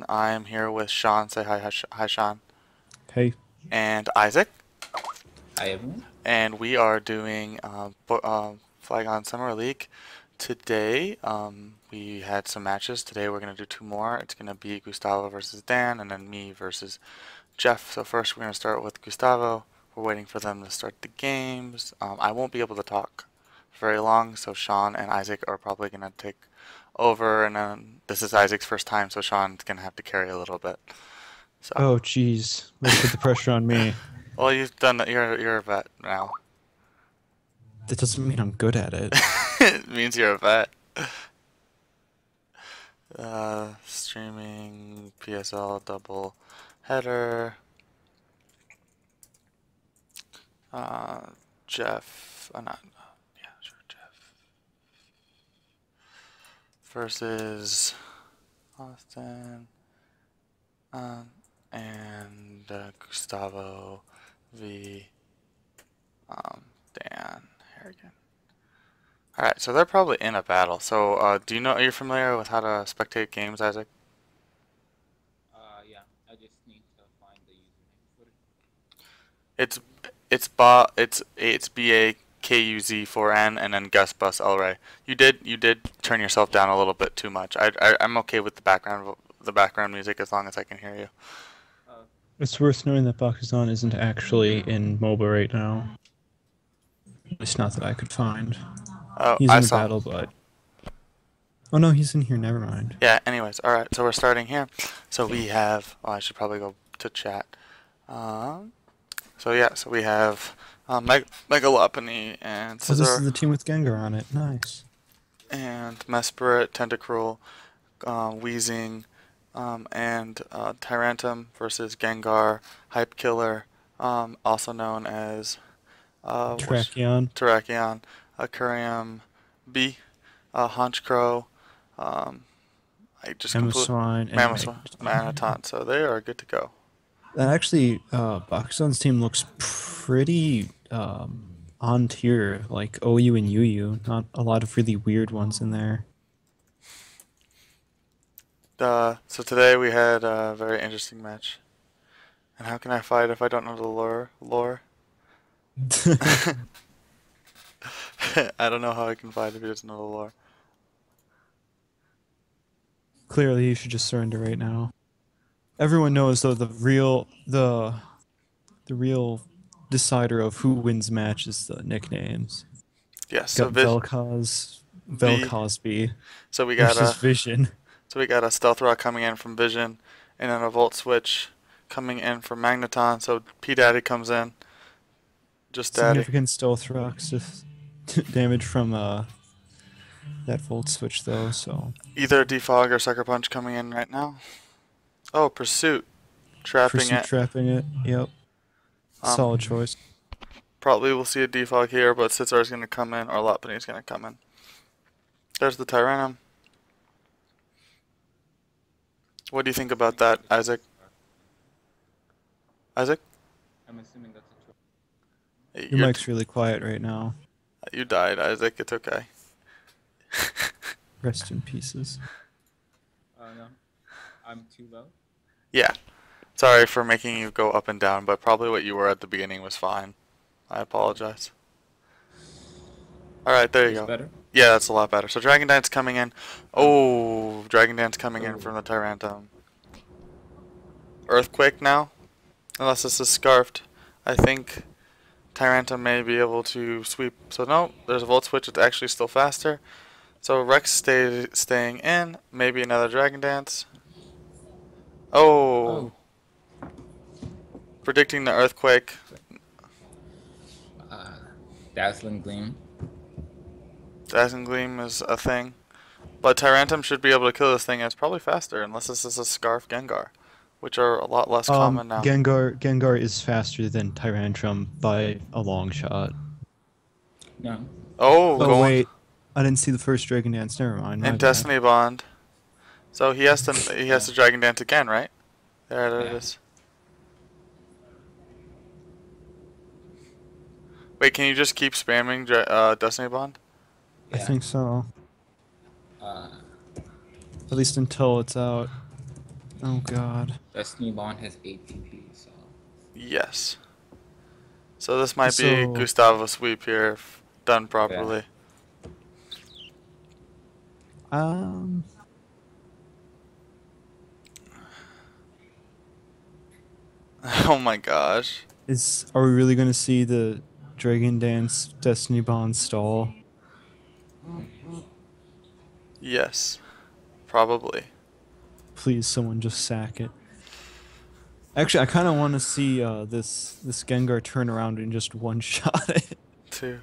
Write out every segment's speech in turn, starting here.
I'm here with Sean. Say hi, hi, Sean. Hey. And Isaac. Hi everyone. And we are doing Phlygone Summer League. Today, we had some matches. Today we're going to do two more. It's going to be Gustavo versus Dan, and then me versus Jeff. So first we're going to start with Gustavo. We're waiting for them to start the games. I won't be able to talk very long, so Sean and Isaac are probably going to take over, and then this is Isaac's first time, so Sean's going to have to carry a little bit. So. Oh, jeez. Let's put the pressure on me. Well, you've done that. You're a vet now. That doesn't mean I'm good at it. It means you're a vet. Streaming PSL double header. Jeff. Not. Yeah, sure, Jeff. Versus Austin. And Gustavo v. Dan Harrigan. Alright, so they're probably in a battle. So, do you know, are you familiar with how to spectate games, Isaac? Yeah, I just need to find the username for it. It's BAKUZ4N and then Gus Bus Elray. You did turn yourself down a little bit too much. I'm okay with the background music as long as I can hear you. It's worth noting that Bakuzan isn't actually in MOBA right now. At least not that I could find. Oh, He's in a battle, but... Oh no, he's in here, never mind. Yeah, anyways, alright, so we're starting here. So we have... Oh, I should probably go to chat. So we have Megalopony and So Scizor. this is the team with Gengar on it, nice. And Mesprit, Tentacruel, Weezing, and Tyrantum versus Gengar, Hype Killer, also known as Terrakion, Aquarium B, Honchkrow, Mamoswine, and Manaton. So they are good to go. Actually, Bakuzan's team looks pretty on tier, like OU and UU. Not a lot of really weird ones in there. So today we had a very interesting match. And how can I fight if I don't know the lore? I don't know how I can fight if he doesn't know the lore. Clearly, you should just surrender right now. Everyone knows, though, the real decider of who wins match is the nicknames. Yes. So Velcosby. So we got versus Vision. So we got a Stealth Rock coming in from Vision, and then a Volt Switch coming in from Magneton. So P Daddy comes in. Just Daddy. Significant Stealth Rocks damage from that Volt Switch, though. So either Defog or Sucker Punch coming in right now. Oh, Pursuit. Trapping it. Yep. Solid choice. Probably we'll see a Defog here, but Scizor's going to come in, or Lopunny's going to come in. There's the Tyrantum. What do you think about that, Isaac? Isaac? I'm assuming that's a choice. Your mic's really quiet right now. You died, Isaac. It's okay. Rest in pieces. No. I'm too low? Yeah. Sorry for making you go up and down, but probably what you were at the beginning was fine. I apologize. Alright, there you go. Better? Yeah, that's a lot better. So Dragon Dance coming in. Oh, Dragon Dance coming in from the Tyrantum. Earthquake now? Unless this is Scarfed. I think Tyrantum may be able to sweep. So no, there's a Volt Switch. It's actually still faster. So Rex staying in. Maybe another Dragon Dance. Oh. Predicting the Earthquake. Dazzling Gleam. Dazzling Gleam is a thing. But Tyrantum should be able to kill this thing. It's probably faster, unless this is a Scarf Gengar, which are a lot less common now. Gengar is faster than Tyrantrum by a long shot. No. Oh, wait. I didn't see the first Dragon Dance. Never mind. And Destiny Bond. So he has to Dragon Dance again, right? There it is. Wait, can you just keep spamming Destiny Bond? I think so. At least until it's out. Oh god. Destiny Bond has 8 DP, so Yes. So this might be So Gustavo sweep here if done yeah. properly. um Oh my gosh. are we really gonna see the Dragon Dance Destiny Bond stall? Yes. Probably. Please someone just sack it. Actually, I kind of want to see this Gengar turn around and just one shot it. 2,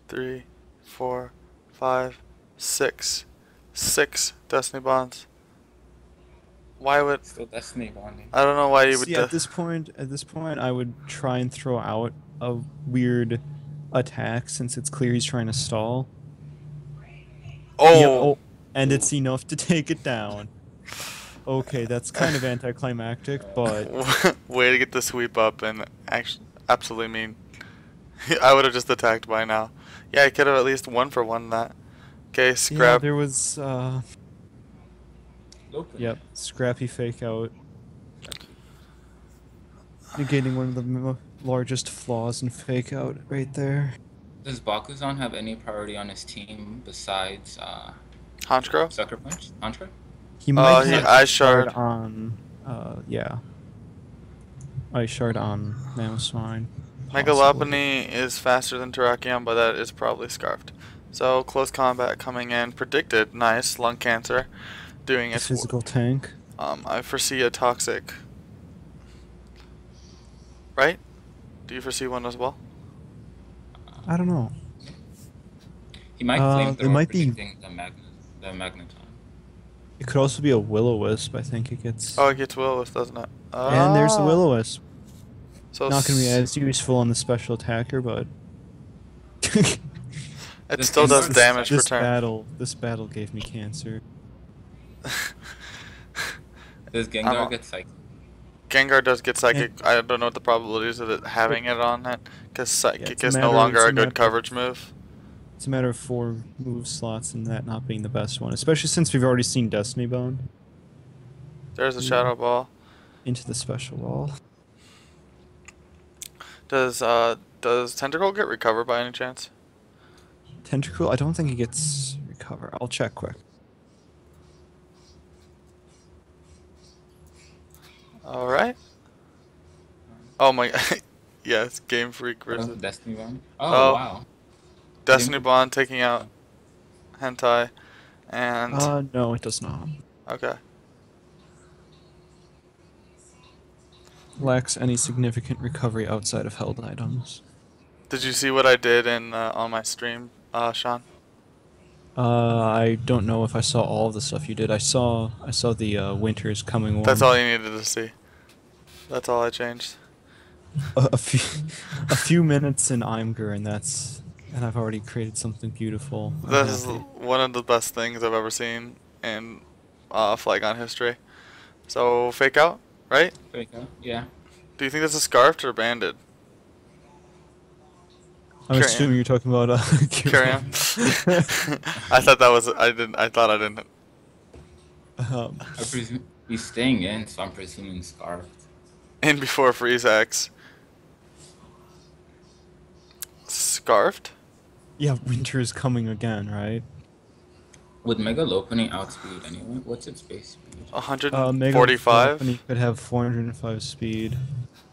3, 4, 5, 6. 6 Destiny Bonds. Why would... Still Destiny Bonding. I don't know why you would... See, at this point, I would try and throw out a weird attack since it's clear he's trying to stall. Yep, Oh! and it's enough to take it down. Okay, that's kind of anticlimactic, but Way to get the sweep up and actually absolutely mean. I would have just attacked by now. Yeah, I could have at least 1-for-1 that. Okay, yeah, scrap. there was Open. yep, scrappy fake out, negating one of the largest flaws in fake out right there. Does Bakuzan have any priority on his team besides Honchkrow? Sucker Punch? Contra? He might he have Ice Shard. on yeah. Ice Shard on Mamoswine. Mega Lopunny is faster than Terrakion, but that is probably Scarfed. So, close combat coming in. Predicted. Nice. Lung cancer. Doing its... Physical tank. I foresee a Toxic. Right? Do you foresee one as well? I don't know. He might it might be- predicting the Magneton. It could also be a Will-O-Wisp. I think it gets. Oh, it gets Will-O-Wisp, doesn't it? And there's the Ah. Will-O-Wisp. So Not gonna be as useful on the special attacker, but it This still does Gengar- damage per this turn. this battle gave me cancer. Does Gengar get Psychic? Gengar does get Psychic. I don't know what the probabilities of it having it on it, because Psychic it's a is no matter- longer it's a a good matter- coverage move. It's a matter of 4 move slots and that not being the best one, especially since we've already seen Destiny Bone There's a Shadow Ball. into the special wall. Does Tentacle get recovered by any chance? Tentacle, I don't think he gets recover. I'll check quick. Alright. Oh my... yes, Game Freak versus... Destiny Bond? Oh. Oh, wow. Destiny Bond taking out Hentai. And... No, it does not. okay. Lacks any significant recovery outside of held items. Did you see what I did in on my stream, Sean? I don't know if I saw all of the stuff you did. I saw the Winter's Coming one. That's all you needed to see. That's all I changed. a few minutes in Imgur, and I've already created something beautiful. I'm This is happy. one of the best things I've ever seen in Phlygone history. So, fake out, right? Psychic, yeah. Do you think this is scarfed or banded? I'm Carry assuming on. you're talking about Carry on. I thought that was... I thought I didn't... I presume he's staying in, so I'm presuming Scarf. In before Freeze X. Scarfed? Yeah, Winter is coming again, right? Would Mega Lopunny outspeed anyway? What's its base speed? Mega 145? Company could have 405 speed.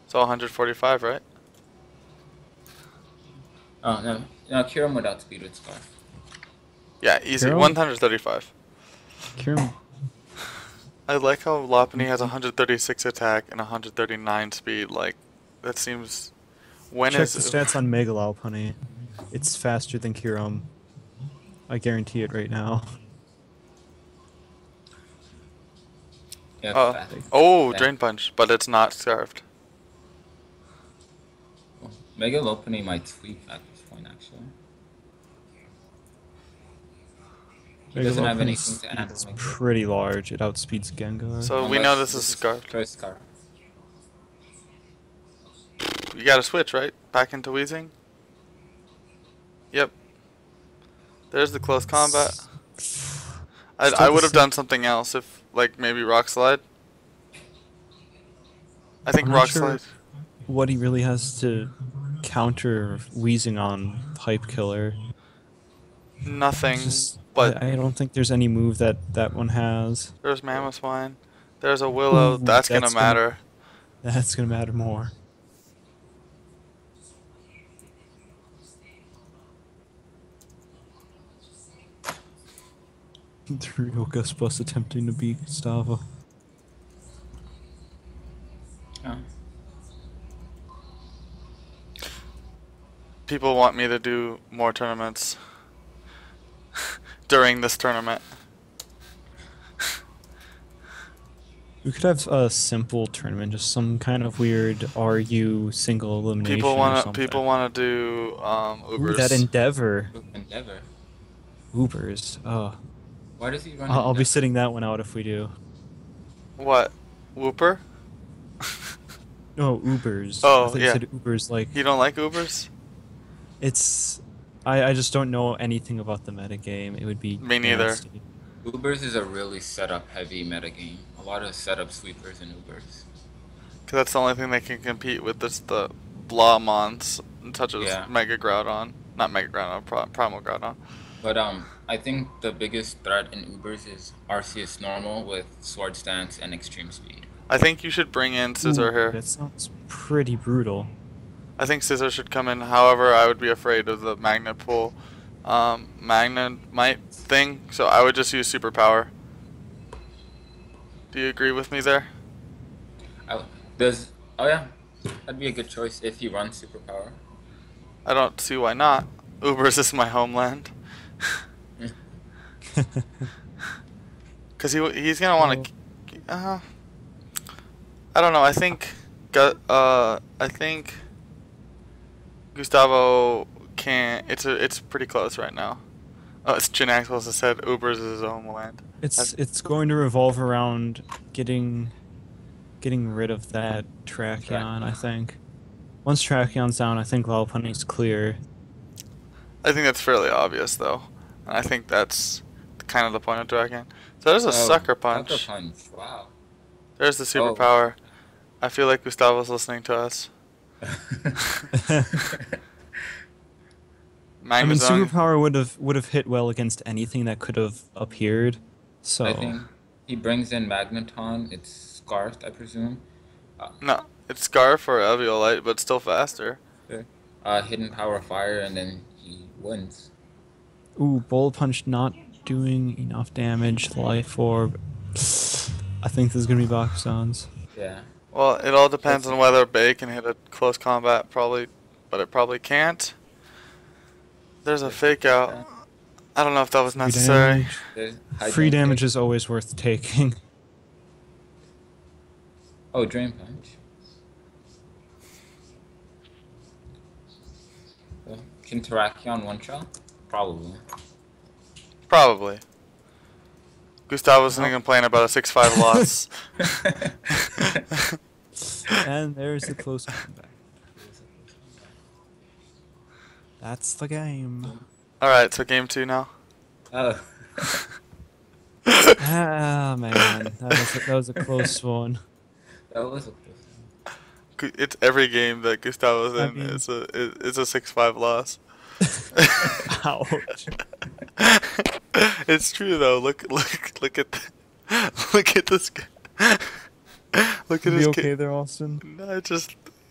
So 145, right? Oh, no, Kiram would outspeed with Scarf. Yeah, easy. Carol? 135. Kiram, I like how Lopunny has 136 attack and 139 speed. Like, that seems... When check is the stats on Mega Lopunny. It's faster than Kiram. I guarantee it right now. Yeah, Oh, fast. oh, Yeah. Drain Punch, but it's not scarfed. Mega Lopunny might sweep at this point, actually. He Mega doesn't have Lopunny's anything to add. speed is like pretty large. It outspeeds Gengar. So we know this is scarfed. Try Scarf. You gotta switch, right? Back into Weezing? Yep. There's the close combat. I Still would the have done something else if, like, maybe Rock Slide. I think I'm not Rock sure Slide. what he really has to counter wheezing on Hype Killer. It's Nothing. just But I don't think there's any move that that one has. there's Mammothwine. There's a Willow. Ooh, That's gonna matter. that's gonna matter more. The real Gus Bus attempting to beat Gustavo. Yeah. People want me to do more tournaments during this tournament. We could have a simple tournament, just some kind of weird RU single elimination or something. People wanna do Ooh, that Ubers. Endeavor. Endeavor. Ubers. Oh, Why does he run I'll be Endeavor? sitting that one out if we do. What? Whooper? No, Ubers. I Oh thought you yeah. said Ubers like You don't like Ubers? it's. I just don't know anything about the metagame. It would be Me neither. nasty. Ubers is a really setup heavy metagame. A lot of setup sweepers in Ubers. Cause that's the only thing that can compete with this the Blamons and touches Yeah. Mega Groudon. Not Mega Groudon, Primal Groudon. But I think the biggest threat in Ubers is Arceus normal with Sword Stance and Extreme Speed. I think you should bring in Scissor Ooh, here. that sounds pretty brutal. I think Scissor should come in. However, I would be afraid of the Magnet Pull, Magnemite thing. So I would just use Superpower. Do you agree with me there? Oh yeah, that'd be a good choice if he runs Superpower. I don't see why not. Ubers is my homeland. Cause he's gonna want to. I don't know. I think Gustavo can't. It's pretty close right now. Oh, it's Jinaxel has said Ubers is his homeland. It's going to revolve around getting rid of that Tracheon, I think. Once Tracheon's down, I think Lopunny's clear. I think that's fairly obvious though, and I think that's kind of the point of Dragon. So there's a Sucker Punch. Sucker Punch, wow. There's the Superpower. I feel like Gustavo's listening to us. I mean, Magnezone. Superpower would have hit well against anything that could have appeared. So I think he brings in Magneton. It's Scarfed, I presume. No, it's Scarf or Eviolite, but still faster. Hidden Power Fire, and then he wins. ooh, Bullet Punch not doing enough damage. Life Orb. I think this is gonna be Bakasans. Yeah. Well, it all depends on whether Bay can hit a close combat, probably, but it probably can't. There's a fake out. I don't know if that was necessary. Free damage is always worth taking. Oh, Drain Punch. Can Terrakion one-shot? Probably. Probably. Gustavo's gonna complain about a 6-5 loss. And there's the close comeback. That's the game. Alright, so game 2 now. Oh. Ah man, that was a close one. That was a It's every game that Gustavo's in mean- is a 6-5 loss. Ouch. It's true though. Look at this guy. Look at You his okay kid. there, Austin? No,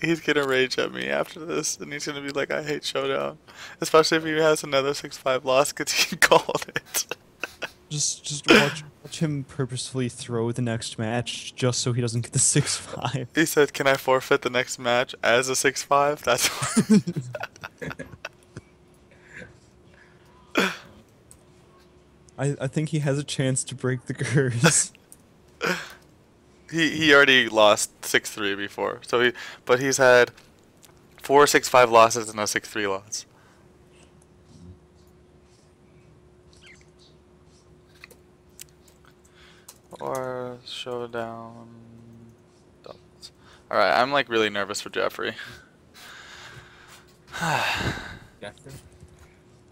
he's gonna rage at me after this, and he's gonna be like, "I hate Showdown," especially if he has another 6-5 loss because he called it. Just watch him purposefully throw the next match just so he doesn't get the 6-5. He said, "Can I forfeit the next match as a 6-5?" That's why. I think he has a chance to break the curse. He already lost 6-3 before, but he's had 4 6-5 losses and a 6-3 loss. Or Showdown doubles. Alright, I'm like really nervous for Jeffrey. Jeffrey?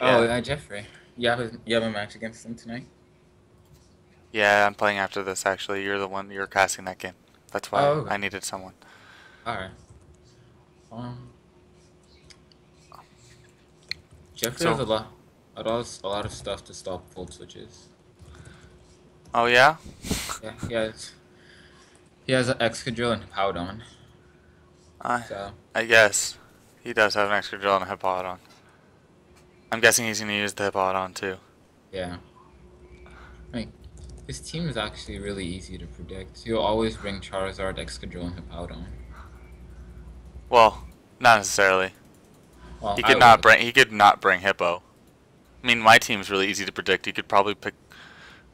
Yeah. Oh, Jeffrey. You have a match against him tonight? Yeah, I'm playing after this actually. You're casting that game. That's why Oh, okay. I needed someone. All right. Um, Jeffrey has So, a lot of stuff to stop volt switches. oh yeah? Yeah, he has an Excadrill and Powdon. I, So I guess. He does have an extra drill and a Hippowdon. I'm guessing he's going to use the Hippowdon too. yeah, like his team is actually really easy to predict. He'll always bring Charizard, Excadrill, and Hippowdon. Well, not necessarily. Well, He I could not would. bring he could not bring Hippo. I mean, my team's really easy to predict. He could probably pick,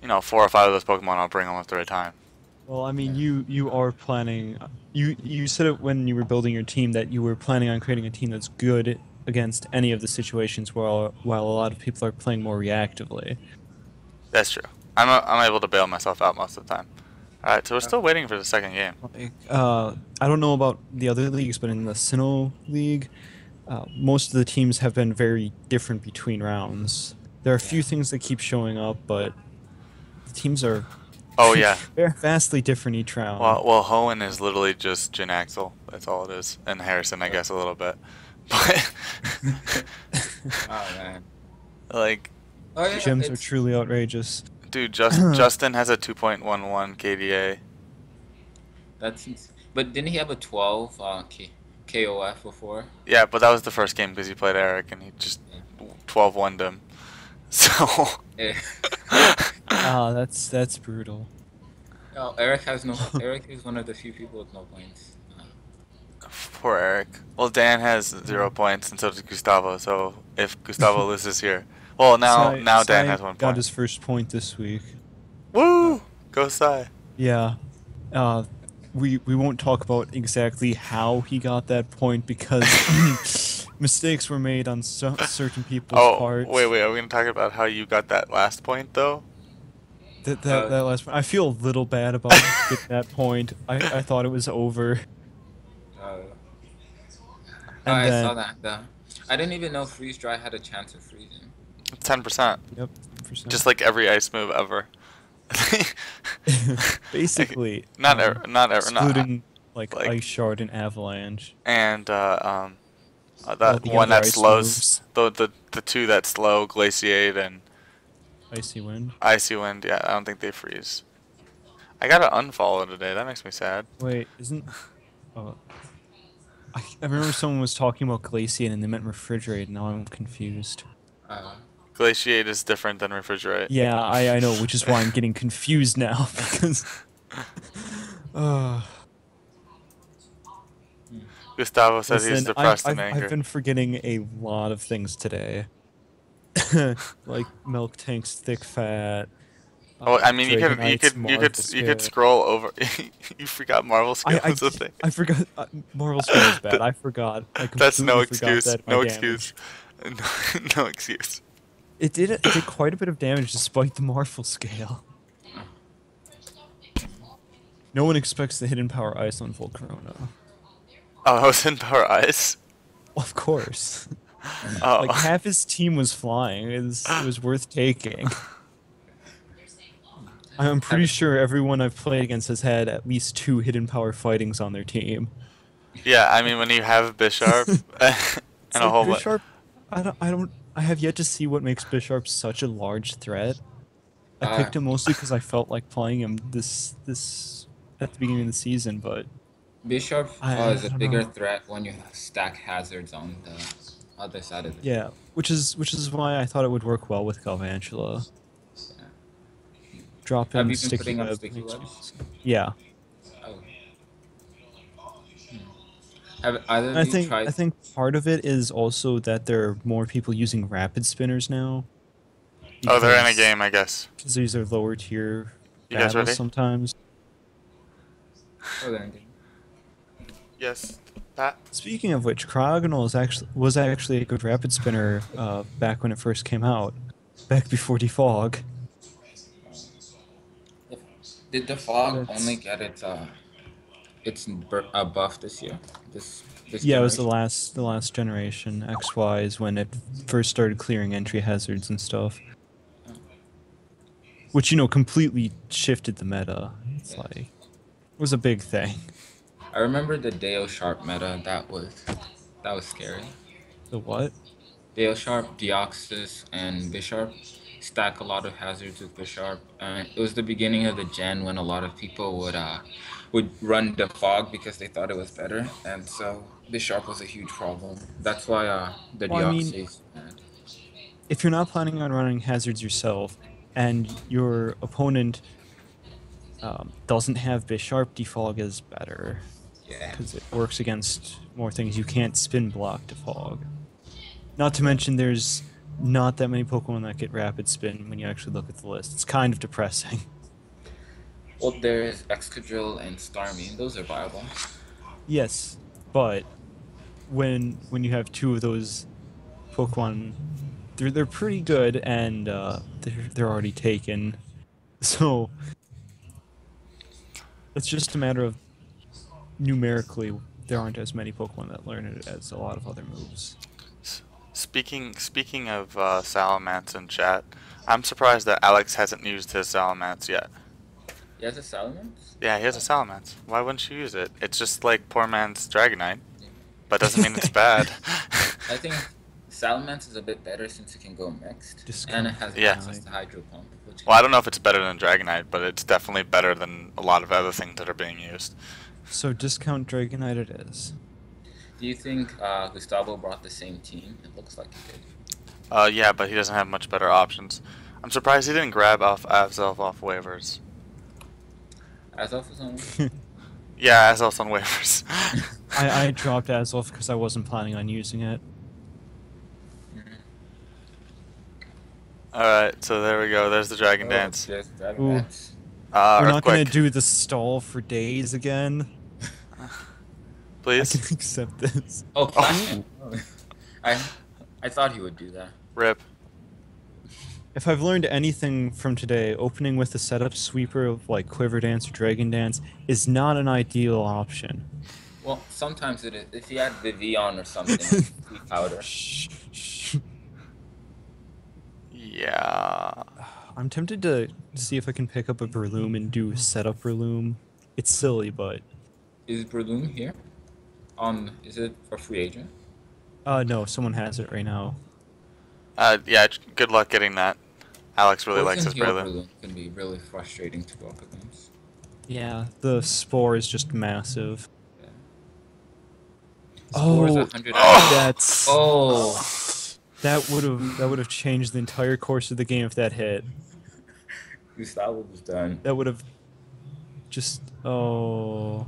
4 or 5 of those Pokemon. I'll bring them at the right time. Well, I mean, Yeah. you are planning. You said it when you were building your team that you were planning on creating a team that's good against any of the situations while a lot of people are playing more reactively. That's true. I'm able to bail myself out most of the time. All right, so we're still waiting for the second game. Like, I don't know about the other leagues, but in the Sinnoh League, most of the teams have been very different between rounds. There are a few things that keep showing up, but the teams are Oh yeah. they're vastly different each round. Well, Hoenn is literally just Jin Axel. That's all it is, and Harrison, I guess, a little bit. But Oh man. like, Oh yeah, Gyms are it's truly outrageous. dude, Justin has a 2.11 KDA. But didn't he have a 12 KOF before? Yeah, but that was the first game because he played Eric, and he just 12-1'd him. So. Yeah. Ah, that's brutal. No, Eric has no. Eric is one of the few people with no points. Poor Eric. Well, Dan has 0 points, and so does Gustavo. So if Gustavo loses here, well, now Dan has 1 got point. his first point this week. Woo! Go Sai. Yeah. We won't talk about exactly how he got that point because mistakes were made on certain people's Oh, parts. wait. Are we gonna talk about how you got that last point though? That last point. I feel a little bad about getting that point. I thought it was over. Oh, And I then, saw that. I didn't even know freeze dry had a chance of freezing. 10%. Yep. Just like every ice move ever. Basically, Not ever. excluding like like- Ice Shard and Avalanche. And All that the one other that ice slows moves. the two that slow Glaciate and Icy Wind. Icy Wind. Yeah, I don't think they freeze. I got an unfollow today. That makes me sad. Wait, isn't? Oh, I remember someone was talking about Glaciate and they meant Refrigerate. Now I'm confused. Glaciate is different than Refrigerate. Yeah, I know, which is why I'm getting confused now because. Gustavo says he's Listen, depressed and angry. I've been forgetting a lot of things today. Like Milk Tank's thick fat. Oh, I mean, you Dragonite's Marvel could Scale. scroll over. You forgot Marvel Scale was a thing. I forgot. Marvel Scale is bad. I forgot. I That's no completely forgot excuse. that by No damage. excuse. No excuse. It did quite a bit of damage despite the Marvel Scale. No one expects the hidden power ice on Volcarona. Oh, I was in Power Ice. Of course. Oh, Like half his team was flying. It was worth taking. I'm pretty sure everyone I've played against has had at least 2 hidden power fightings on their team. yeah. I mean, when you have Bisharp and It's a like whole bunch. Bisharp, I have yet to see what makes Bisharp such a large threat. I picked him mostly because I felt like playing him this at the beginning of the season, but Bishop I is a don't bigger know. threat when you stack hazards on the other side of the yeah, which is why I thought it would work well with Galvantula. Drop Have in you been sticky putting up web. sticky webs? Yeah, Oh. Have either I of you think tried? I think part of it is also that there are more people using rapid spinners now. Oh, they're in a because- game, I guess. Because these are lower tier You guys battles ready? sometimes. Oh, they're in game. Yes, Pat. Speaking of which, Cryogonal was actually a good rapid spinner back when it first came out, back before Defog. Did the fog That's- only get its buff this year? This Yeah, it was generation? the last generation. XY is when it first started clearing entry hazards and stuff. Which, completely shifted the meta. It's Yeah. like, it was a big thing. I remember the Dale Sharp meta. That was scary. The what? Dale Sharp, Deoxys, and Bisharp stack a lot of hazards with Bisharp. It was the beginning of the gen when a lot of people would run the fog because they thought it was better, and so Bisharp was a huge problem. That's why the Well, I mean, Deoxys and if you're not planning on running hazards yourself, and your opponent doesn't have Bisharp, defog is better yeah. because it works against more things. You can't spin block defog. Not to mention, there's not that many Pokemon that get rapid spin when you actually look at the list. It's kind of depressing. Well, there's Excadrill and Starmie, and those are viable. Yes, but when you have two of those Pokemon, they're pretty good, and they're already taken. So it's just a matter of numerically there aren't as many Pokemon that learn it as a lot of other moves. Speaking of Salamence in chat, I'm surprised that Alex hasn't used his Salamence yet. He has a Salamence? Yeah, he has a Salamence. Why wouldn't you use it? It's just like poor man's Dragonite, but doesn't mean it's bad. I think Salamence is a bit better since it can go mixed, Discount. and it has Yeah. access to Hydro Pump. Which Well, I don't know if it's better than Dragonite, but it's definitely better than a lot of other things that are being used. So discount Dragonite it is. Do you think Gustavo brought the same team? It looks like he did. Yeah, but he doesn't have much better options. I'm surprised he didn't grab off Azelf off waivers. Azelf was on. Yeah, Azelf's on waivers. I dropped Azelf because I wasn't planning on using it. Alright, so there we go. There's the Dragon Dance. There's Dragon Ooh. Dance. We're not gonna Earthquake, do the stall for days again. I please. can accept this. Oh, Clash. I thought he would do that. Rip. If I've learned anything from today, opening with a setup sweeper of like Quiver Dance or Dragon Dance is not an ideal option. Well, sometimes it is. If he had Vivian or something, Sweet Powder. Shh. Yeah. I'm tempted to see if I can pick up a Breloom and do setup Breloom. It's silly, but Is Breloom here? Is it a free agent? no, someone has it right now. Yeah, good luck getting that. Alex really likes his Poison Heal Breloom. Breloom can be really frustrating to go up against. Yeah, the spore is just massive. Yeah. Oh, Score's 100. that's Oh. that would have changed the entire course of the game if that hit. Gustavo was done. That would have just I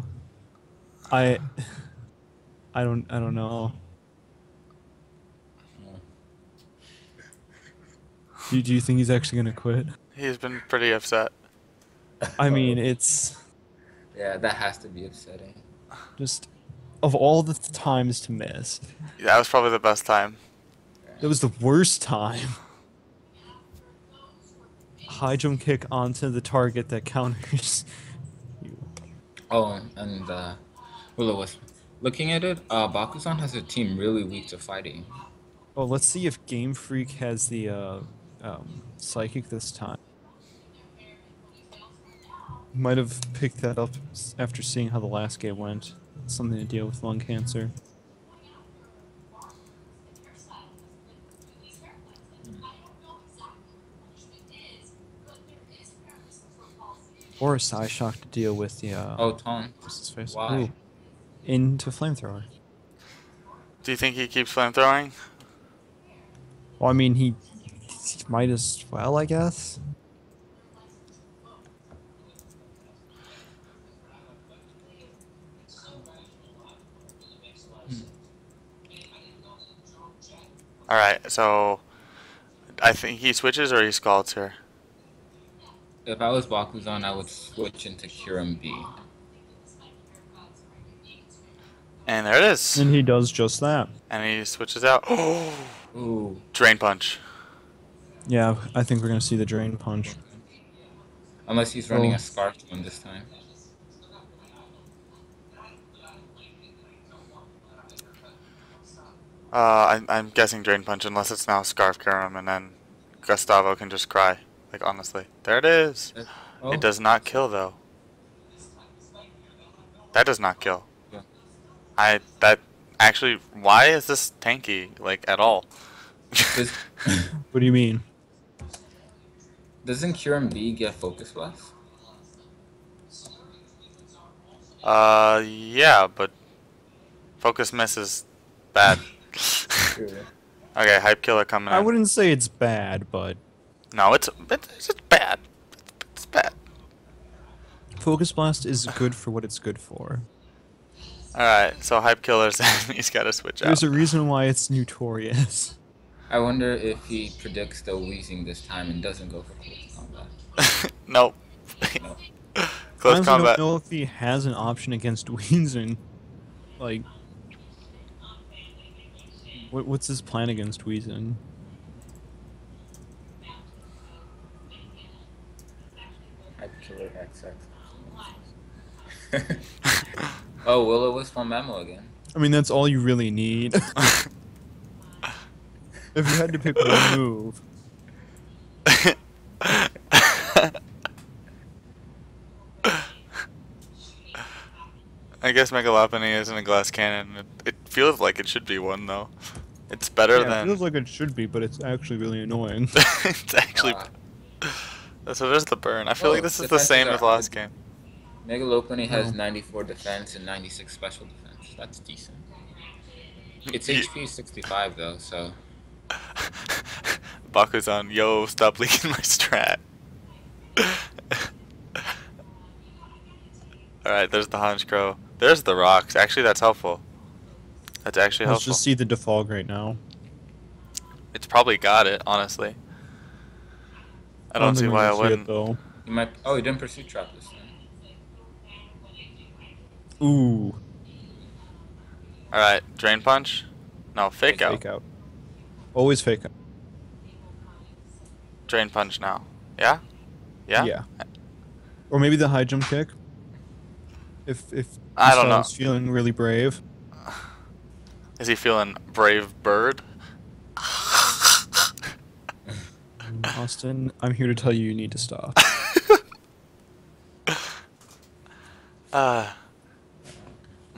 don't know. Do you think he's actually gonna quit? He's been pretty upset. I mean, it's Yeah, that has to be upsetting. just of all the times to miss, That was probably the best time. that was the worst time. High jump kick onto the target that counters. Oh, and Willow was looking at it. Bakuzan has a team really weak to fighting. Oh, let's see if Game Freak has the psychic this time. Might have picked that up after seeing how the last game went. Something to deal with lung cancer. Or a Psyshock to deal with the Oh, Tom. what's his face? Why? Ooh. Into flamethrower. Do you think he keeps flamethrowing? Well, I mean, he might as well, I guess. Alright, so I think he switches or he scalds here. If I was Bakuzan, I would switch into Kyurem B. And there it is. And he does just that. And he switches out. Oh! Ooh. Drain Punch. Yeah, I think we're gonna see the drain punch. Unless he's running Oh. a Scarf one this time. I'm guessing Drain Punch unless it's now Scarf Karam and then Gustavo can just cry. Like, honestly. There it is. Oh. It does not kill, though. That does not kill. That actually, why is this tanky like at all? Does What do you mean? doesn't Cure B get Focus Blast? Yeah, but focus miss is bad. True. Okay, hype killer coming I in. wouldn't say it's bad, but No, it's just bad. It's bad. Focus Blast is good for what it's good for. Alright, so hype killer's he's gotta switch out. There's a reason why it's notorious. I wonder if he predicts the Weezing this time and doesn't go for close combat. Nope. No. Close Honestly, combat. don't know if he has an option against Weezing. Like, what's his plan against Weezing? Hype Killer XX. Oh, Will-O-Wisp on Mamo again. I mean, that's all you really need. If you had to pick one move. I guess Mega Lopunny isn't a glass cannon. It feels like it should be one though. It's better Yeah, it than. feels like it should be, but it's actually really annoying. It's actually. So there's the burn. I feel Oh, like this is the defenses same are as last game. Mega Lopunny has No. 94 defense and 96 special defense. That's decent. Its Ye- HP is 65 though, so Bakuzan, yo, stop leaking my strat. Alright, there's the Honchkrow. There's the rocks. Actually, that's helpful. That's actually Let's helpful. just see the defog right now. It's probably got it, honestly. I don't see think why I we're gonna see wouldn't. it, though. you might. Oh, he didn't pursue trap this time. Ooh, Alright, Drain Punch? No, Fake Out. fake out. Always fake out. Drain Punch now. Yeah? Yeah? Or maybe the high jump kick. If I don't Gustav's know. feeling really brave. Is he feeling Brave Bird? Austin, I'm here to tell you you need to stop.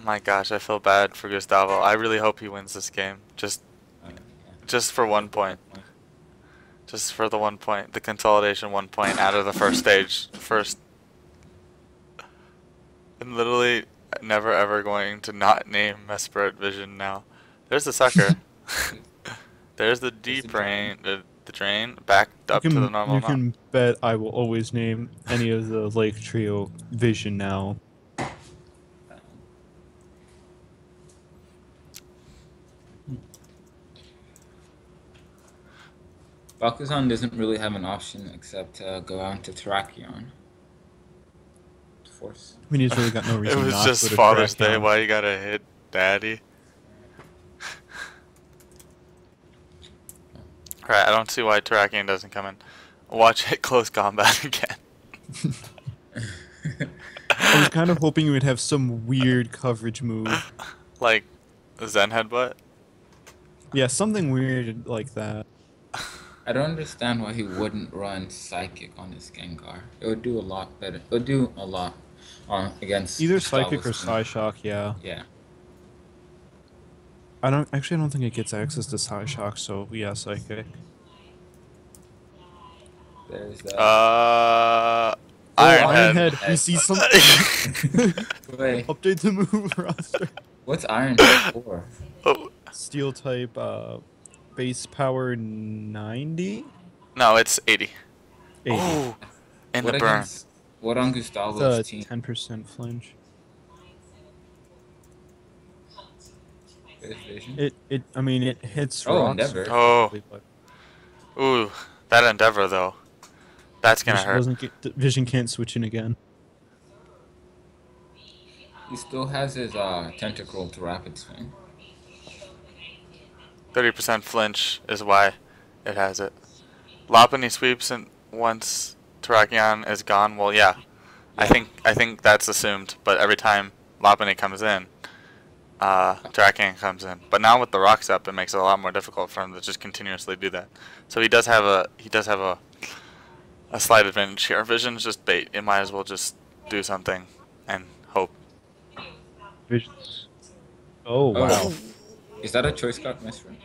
My gosh, I feel bad for Gustavo. I really hope he wins this game. Just for 1 point. Just for the 1 point. The consolidation 1 point out of the first stage. I'm literally never ever going to not name Mesperate Vision now. There's the sucker. There's the deep drain. The drain backed up to the normal You amount. can bet I will always name any of the Lake Trio Vision now. Bakuzan doesn't really have an option except to go out to Terrakion. Force. I mean, he's really got no It reason was not just to go to Father's Day. Terrakion. Why you gotta hit Daddy? Alright, I don't see why Terrakion doesn't come in. Watch it close combat again. I was kind of hoping you would have some weird coverage move. Like Zen Headbutt? Yeah, something weird like that. I don't understand why he wouldn't run Psychic on his Gengar. It would do a lot better. It would do a lot against Either Psychic or Gustavo's Psyshock, yeah. Yeah. I don't think it gets access to Psyshock, so yeah, Psychic. There's that. Iron Iron Head. Head, you see something? Wait, Update the move roster. what's Iron Head for? Oh, Steel type, base power 90? no, it's 80. 80. Oh, in What the burn. against? What on Gustavo's It's a team? 10% flinch. Vision? I mean, it hits Oh, rocks. Endeavor. Oh, but ooh, that Endeavor though. That's gonna Vision hurt. doesn't get, Vision can't switch in again. He still has his tentacle to rapid swing. 30% flinch is why it has it. Lopunny sweeps and once Terrakion is gone. Well, yeah, I think that's assumed. But every time Lopunny comes in, Terrakion comes in. But now with the rocks up, it makes it a lot more difficult for him to just continuously do that. So he does have a slight advantage here. Vision's just bait. It might as well just do something and hope. Vision's Oh Oh, wow, is that a choice scarf, my friend?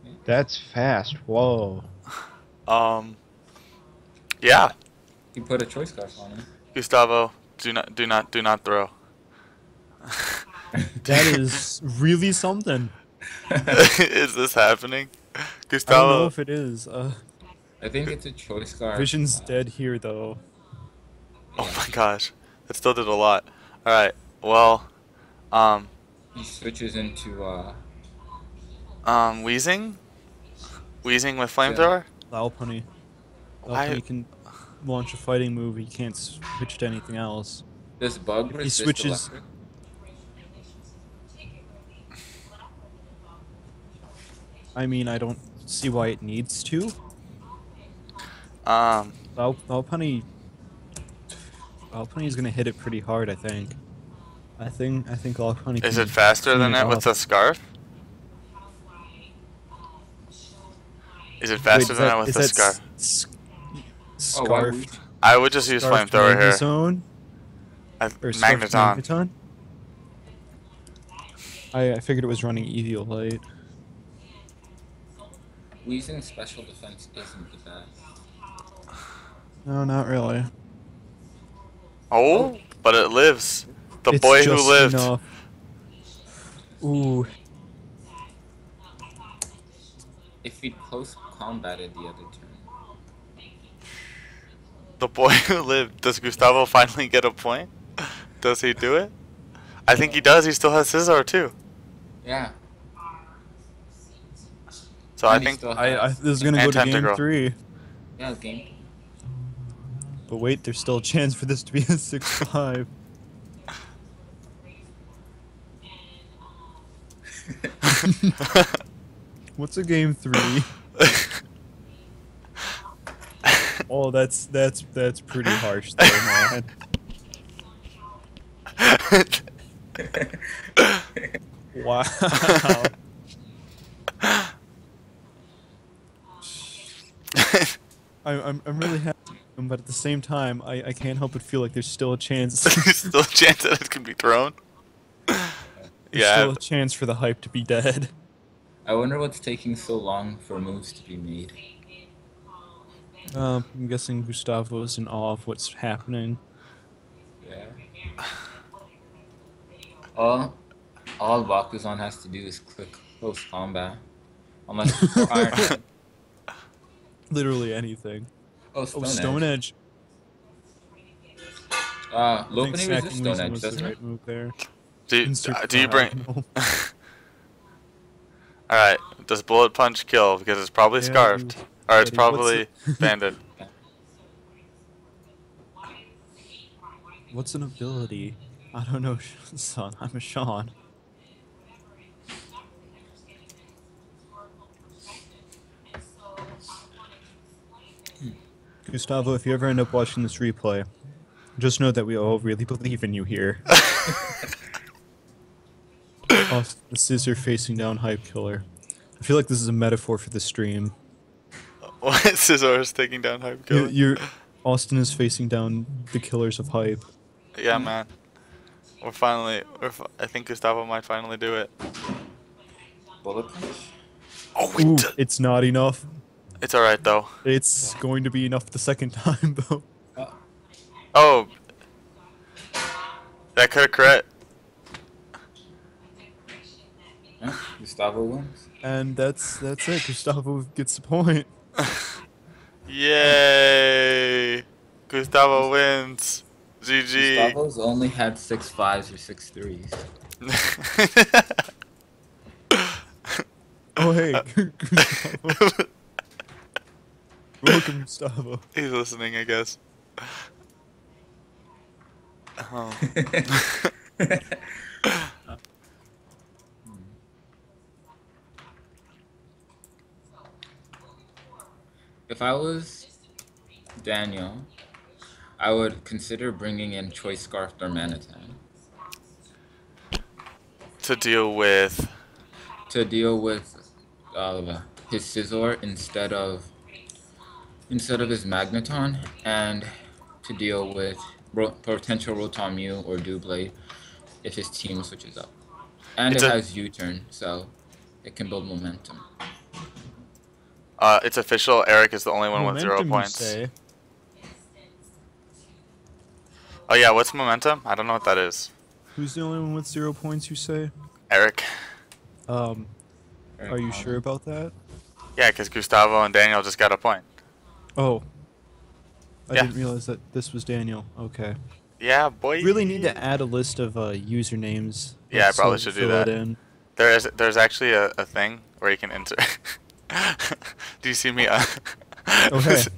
Yeah. that's fast. Whoa. Um, yeah, He put a choice scarf on Gustavo, do not throw. That is really something. him. Is this happening? I don't know Gustavo, if it is. I think it's a choice scarf. Vision's dead here though. oh Yeah. my gosh, that still did a lot. Alright, well, um, He switches into Wheezing? Wheezing with yeah. flamethrower? Loudpunny. Why? Loudpunny can launch a fighting move. He can't switch to anything else. Does bug If he resist switches, electric? I mean, I don't see why it needs to. Um, Loudpunny is gonna hit it pretty hard. I think. I think Loudpunny is it can faster clean than it it with up. the scarf? Is it Wait, faster than it with is the that scarf? Oh, why would scarf I would just use scarf flamethrower here. Magnezone or scarf Magneton. Magneton? I figured it was running Eviolite. Weezing special defense isn't the best. No, not really. Oh, but it lives. The It's boy who just lived. enough. Ooh, If he close combated the other turn. The boy who lived. Does Gustavo finally get a point? Does he do it? I think he does. He still has Scizor too. Yeah. So I And he think still I has- this is gonna go And to game Tentacruel. 3. Yeah, game. But wait, there's still a chance for this to be a 6-5. What's a game 3? Oh, that's pretty harsh there, man. Wow. I'm really happy, but at the same time, I can't help but feel like there's still a chance. There's still a chance that it can be thrown. There's Yeah. still a chance for the hype to be dead. I wonder what's taking so long for moves to be made. I'm guessing Gustavo is in awe of what's happening. Yeah. All Bakuzan has to do is click close combat. Unless it's for Iron Head. Literally anything. Oh, Oh, Stone Stone Edge. Edge. Uh, I think Lopunny Sacking resists Stone Weasel Edge, was the doesn't it? right move there. Do you I bring? don't know. All right. Does bullet punch kill? Because it's probably Yeah, scarfed, you- or it's buddy, what's probably it- banded. What's an ability? I don't know, son. I'm a Sean. Gustavo, if you ever end up watching this replay, just know that we all really believe in you here. Off the scissor facing down hype killer. I feel like this is a metaphor for the stream. What? Scizor is taking down hype killer. Austin is facing down the killers of hype. Yeah, man. I think Gustavo might finally do it. Bullet punch? Oh, we Ooh, did. it's not enough. It's all right though. It's going to be enough the second time though. Oh, that could have crit. Huh? Gustavo wins. And that's it. Gustavo gets the point. Yay! Gustavo wins. GG. Gustavo's only had 6 5s or 6 3s. Oh hey, Gustavo. Welcome, Gustavo. He's listening, I guess. Oh. If I was Daniel, I would consider bringing in Choice Scarf or Manitan To deal with. to deal with his Scizor instead of his Magneton, and to deal with potential Rotom Mew or Doublade if his team switches up. And It's it a has U-turn, so it can build momentum. it's official. Eric is the only one with 0 Momentum, you points. say? Oh yeah, what's momentum? I don't know what that is. Who's the only one with 0 points, you say? Eric. Um, are Eric you sure Holland. about that? Yeah, because Gustavo and Daniel just got a point. Oh, I Yeah. didn't realize that this was Daniel. Okay. Yeah, boy. Really need to add a list of usernames, Yeah, like I probably so should do fill it that. in. There's actually a thing where you can insert. Do you see me? It Okay. was,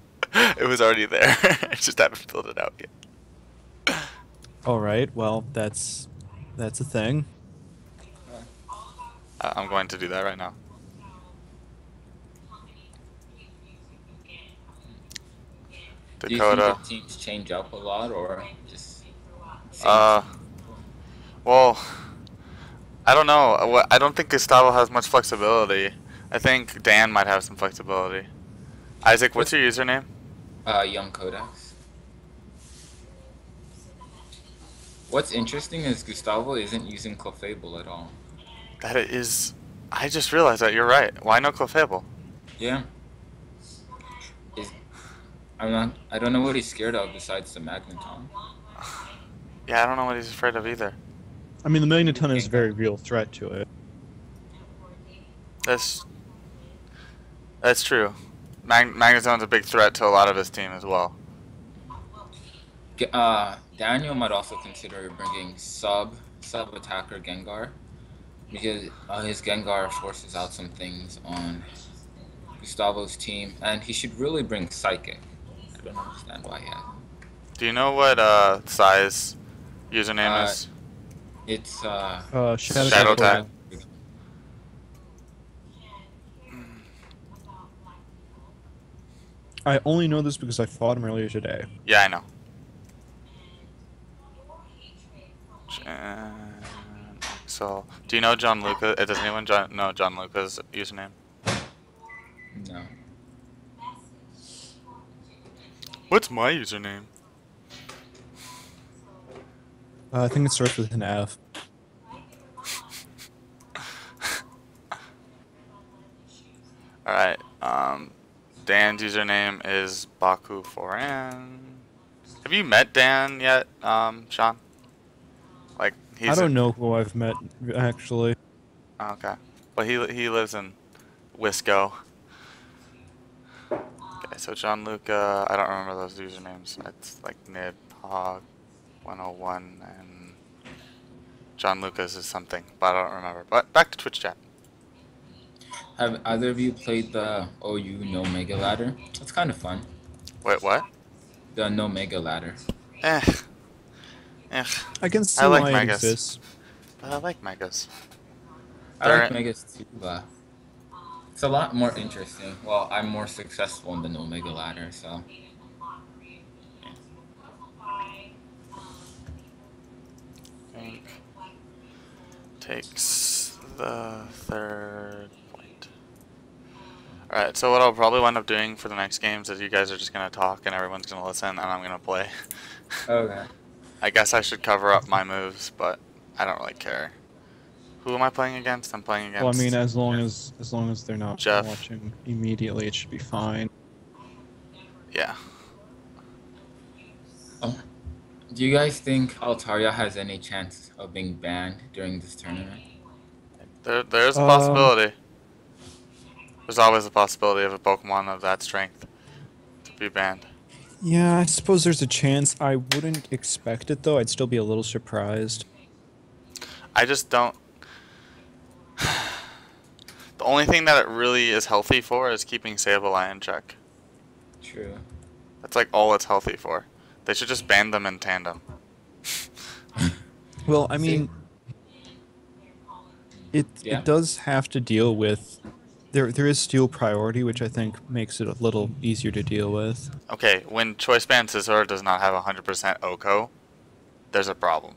it was already there. I just haven't filled it out yet. All right. Well, that's a thing. I'm going to do that right now. Do you think the Dakota. teams change up a lot, or just same Uh, team? well, I don't know. I don't think Gustavo has much flexibility. I think Dan might have some flexibility. Isaac, what's What's your username? Young Codex? What's interesting is Gustavo isn't using Clefable at all. That is. I just realized that you're right. Why no Clefable? Yeah. Is I'm not. I don't know what he's scared of besides the Magneton. Yeah, I don't know what he's afraid of either. I mean, the Maybe Magneton is a very Gengar. real threat to it. That's true. Magneton's a big threat to a lot of his team as well. Daniel might also consider bringing sub attacker Gengar because his Gengar forces out some things on Gustavo's team, and he should really bring Psychic. I don't understand why he hasn't. Do you know what size username Uh, is? it's Shadow type. I only know this because I fought him earlier today. Yeah, I know. So, do you know John Luca? Does anyone know John Luca's username? No. What's my username? I think it starts with an F. Alright, Dan's username is Baku4N. Have you met Dan yet, Sean? Like, he's I don't know who I've met actually. okay. Well, he lives in Wisco. Okay, so John Luca, I don't remember those usernames. It's like Nidhogg101 and John Lucas is something, but I don't remember. But back to Twitch chat. Have either of you played the OU No Mega Ladder? It's kind of fun. Wait, what? The No Mega Ladder. Eh. Eh. I can see I like why it Megas. exists. But I like Megas. I like They're- Megas too, but it's a lot more interesting. Well, I'm more successful in the No Mega Ladder, so. Think takes the third point. Alright, so what I'll probably wind up doing for the next games is you guys are just going to talk and everyone's going to listen and I'm going to play. Okay. I guess I should cover up my moves, but I don't really care. Who am I playing against? I'm playing against... Well, I mean, as long as they're not Jeff. watching immediately, it should be fine. Yeah. Do you guys think Altaria has any chance of being banned during this tournament? There's a possibility. There's always a possibility of a Pokemon of that strength to be banned. Yeah, I suppose there's a chance. I wouldn't expect it though. I'd still be a little surprised. I just don't... The only thing that it really is healthy for is keeping Sableye in check. True. That's like all it's healthy for. They should just ban them in tandem. Well, I mean, Yeah. it does have to deal with. There is steel priority, which I think makes it a little easier to deal with. Okay, when Choice Band Scizor does not have 100% OHKO, there's a problem.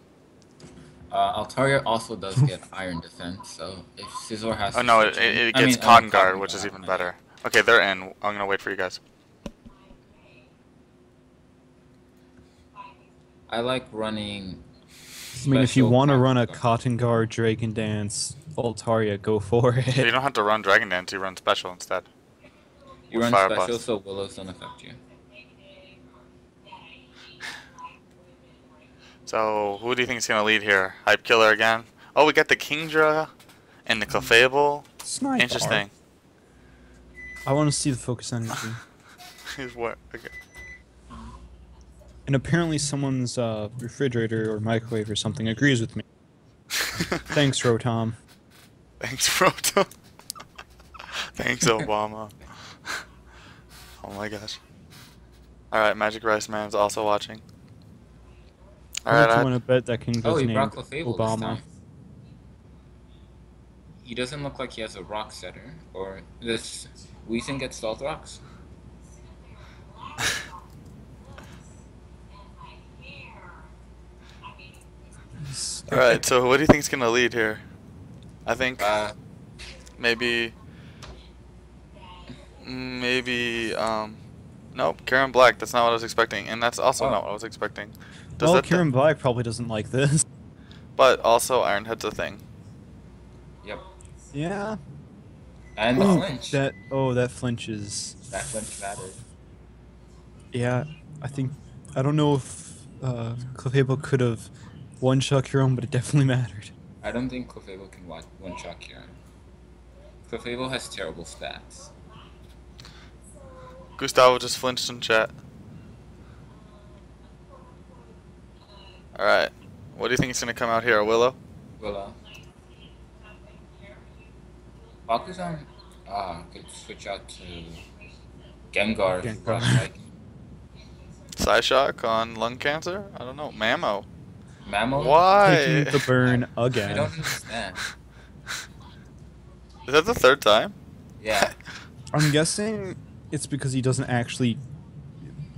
Altaria also does get Iron Defense, so if Scizor has Oh to no, switch it in- gets Cotton Cotton Guard, which is even better. Okay, they're in. I'm gonna wait for you guys. I like running I mean, if you special want to kind run of a guard. Cotton Guard, Dragon Dance, Altaria, go for You it. don't have to run Dragon Dance, you run special instead. You With run Fire special, Blast. so willows don't affect you. So, who do you think is going to lead here? Hype Killer again? Oh, we got the Kingdra and the Clefable. Sniper. Interesting. I want to see the focus energy. He's what? Okay. And apparently someone's refrigerator or microwave or something agrees with me. Thanks, Rotom. Thanks, Proto. Thanks, Obama. Oh my gosh. Alright, Magic Rice Man's also watching. How much you Alright, want to bet that King Oh, was he brought named Clefable this Obama? time. He doesn't look like he has a rock setter. Or this Weezing gets stealth rocks. Alright, so what do you think's gonna lead here? I think maybe nope, Karen Black, that's not what I was expecting, and that's also Oh. not what I was expecting. Does Well, that Kieran Black probably doesn't like this. but also Ironhead's a thing. Yep. Yeah. And the Ooh, flinch. that flinches. That flinch mattered. Yeah, I don't know if Clefable could have one-shot Kieran, but it definitely mattered. I don't think Clefable can one-shot Kieran. Clefable has terrible stats. Gustavo just flinched in chat. Alright. What do you think is gonna come out here? A Willow? Willow. Bakuzan could switch out to Gengar if he brought Gengar. like Psyshock on lung cancer? I don't know. Mammo. Mammal. Taking Why? the burn I again. don't understand. Is that the third time? Yeah. I'm guessing it's because he doesn't actually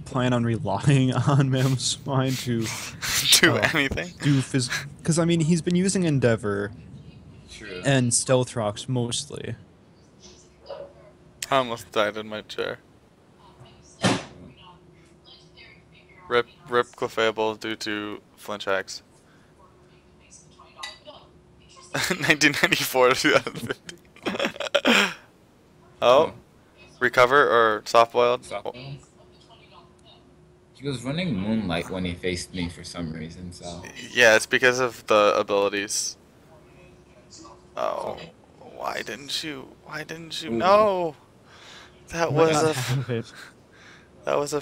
plan on relying on Mamoswine to Do Oh. anything? do because I mean he's been using Endeavor True. and Stealth Rocks mostly. I almost died in my chair. Rip Clefable due to flinch hacks. 1994 to 2050. Oh, recover or soft boiled? Softball. He was running Moonlight when he faced me for some reason, so Yeah, it's because of the abilities. Oh, why didn't you? Why didn't you? Ooh. No, that Might was not a have it. that was a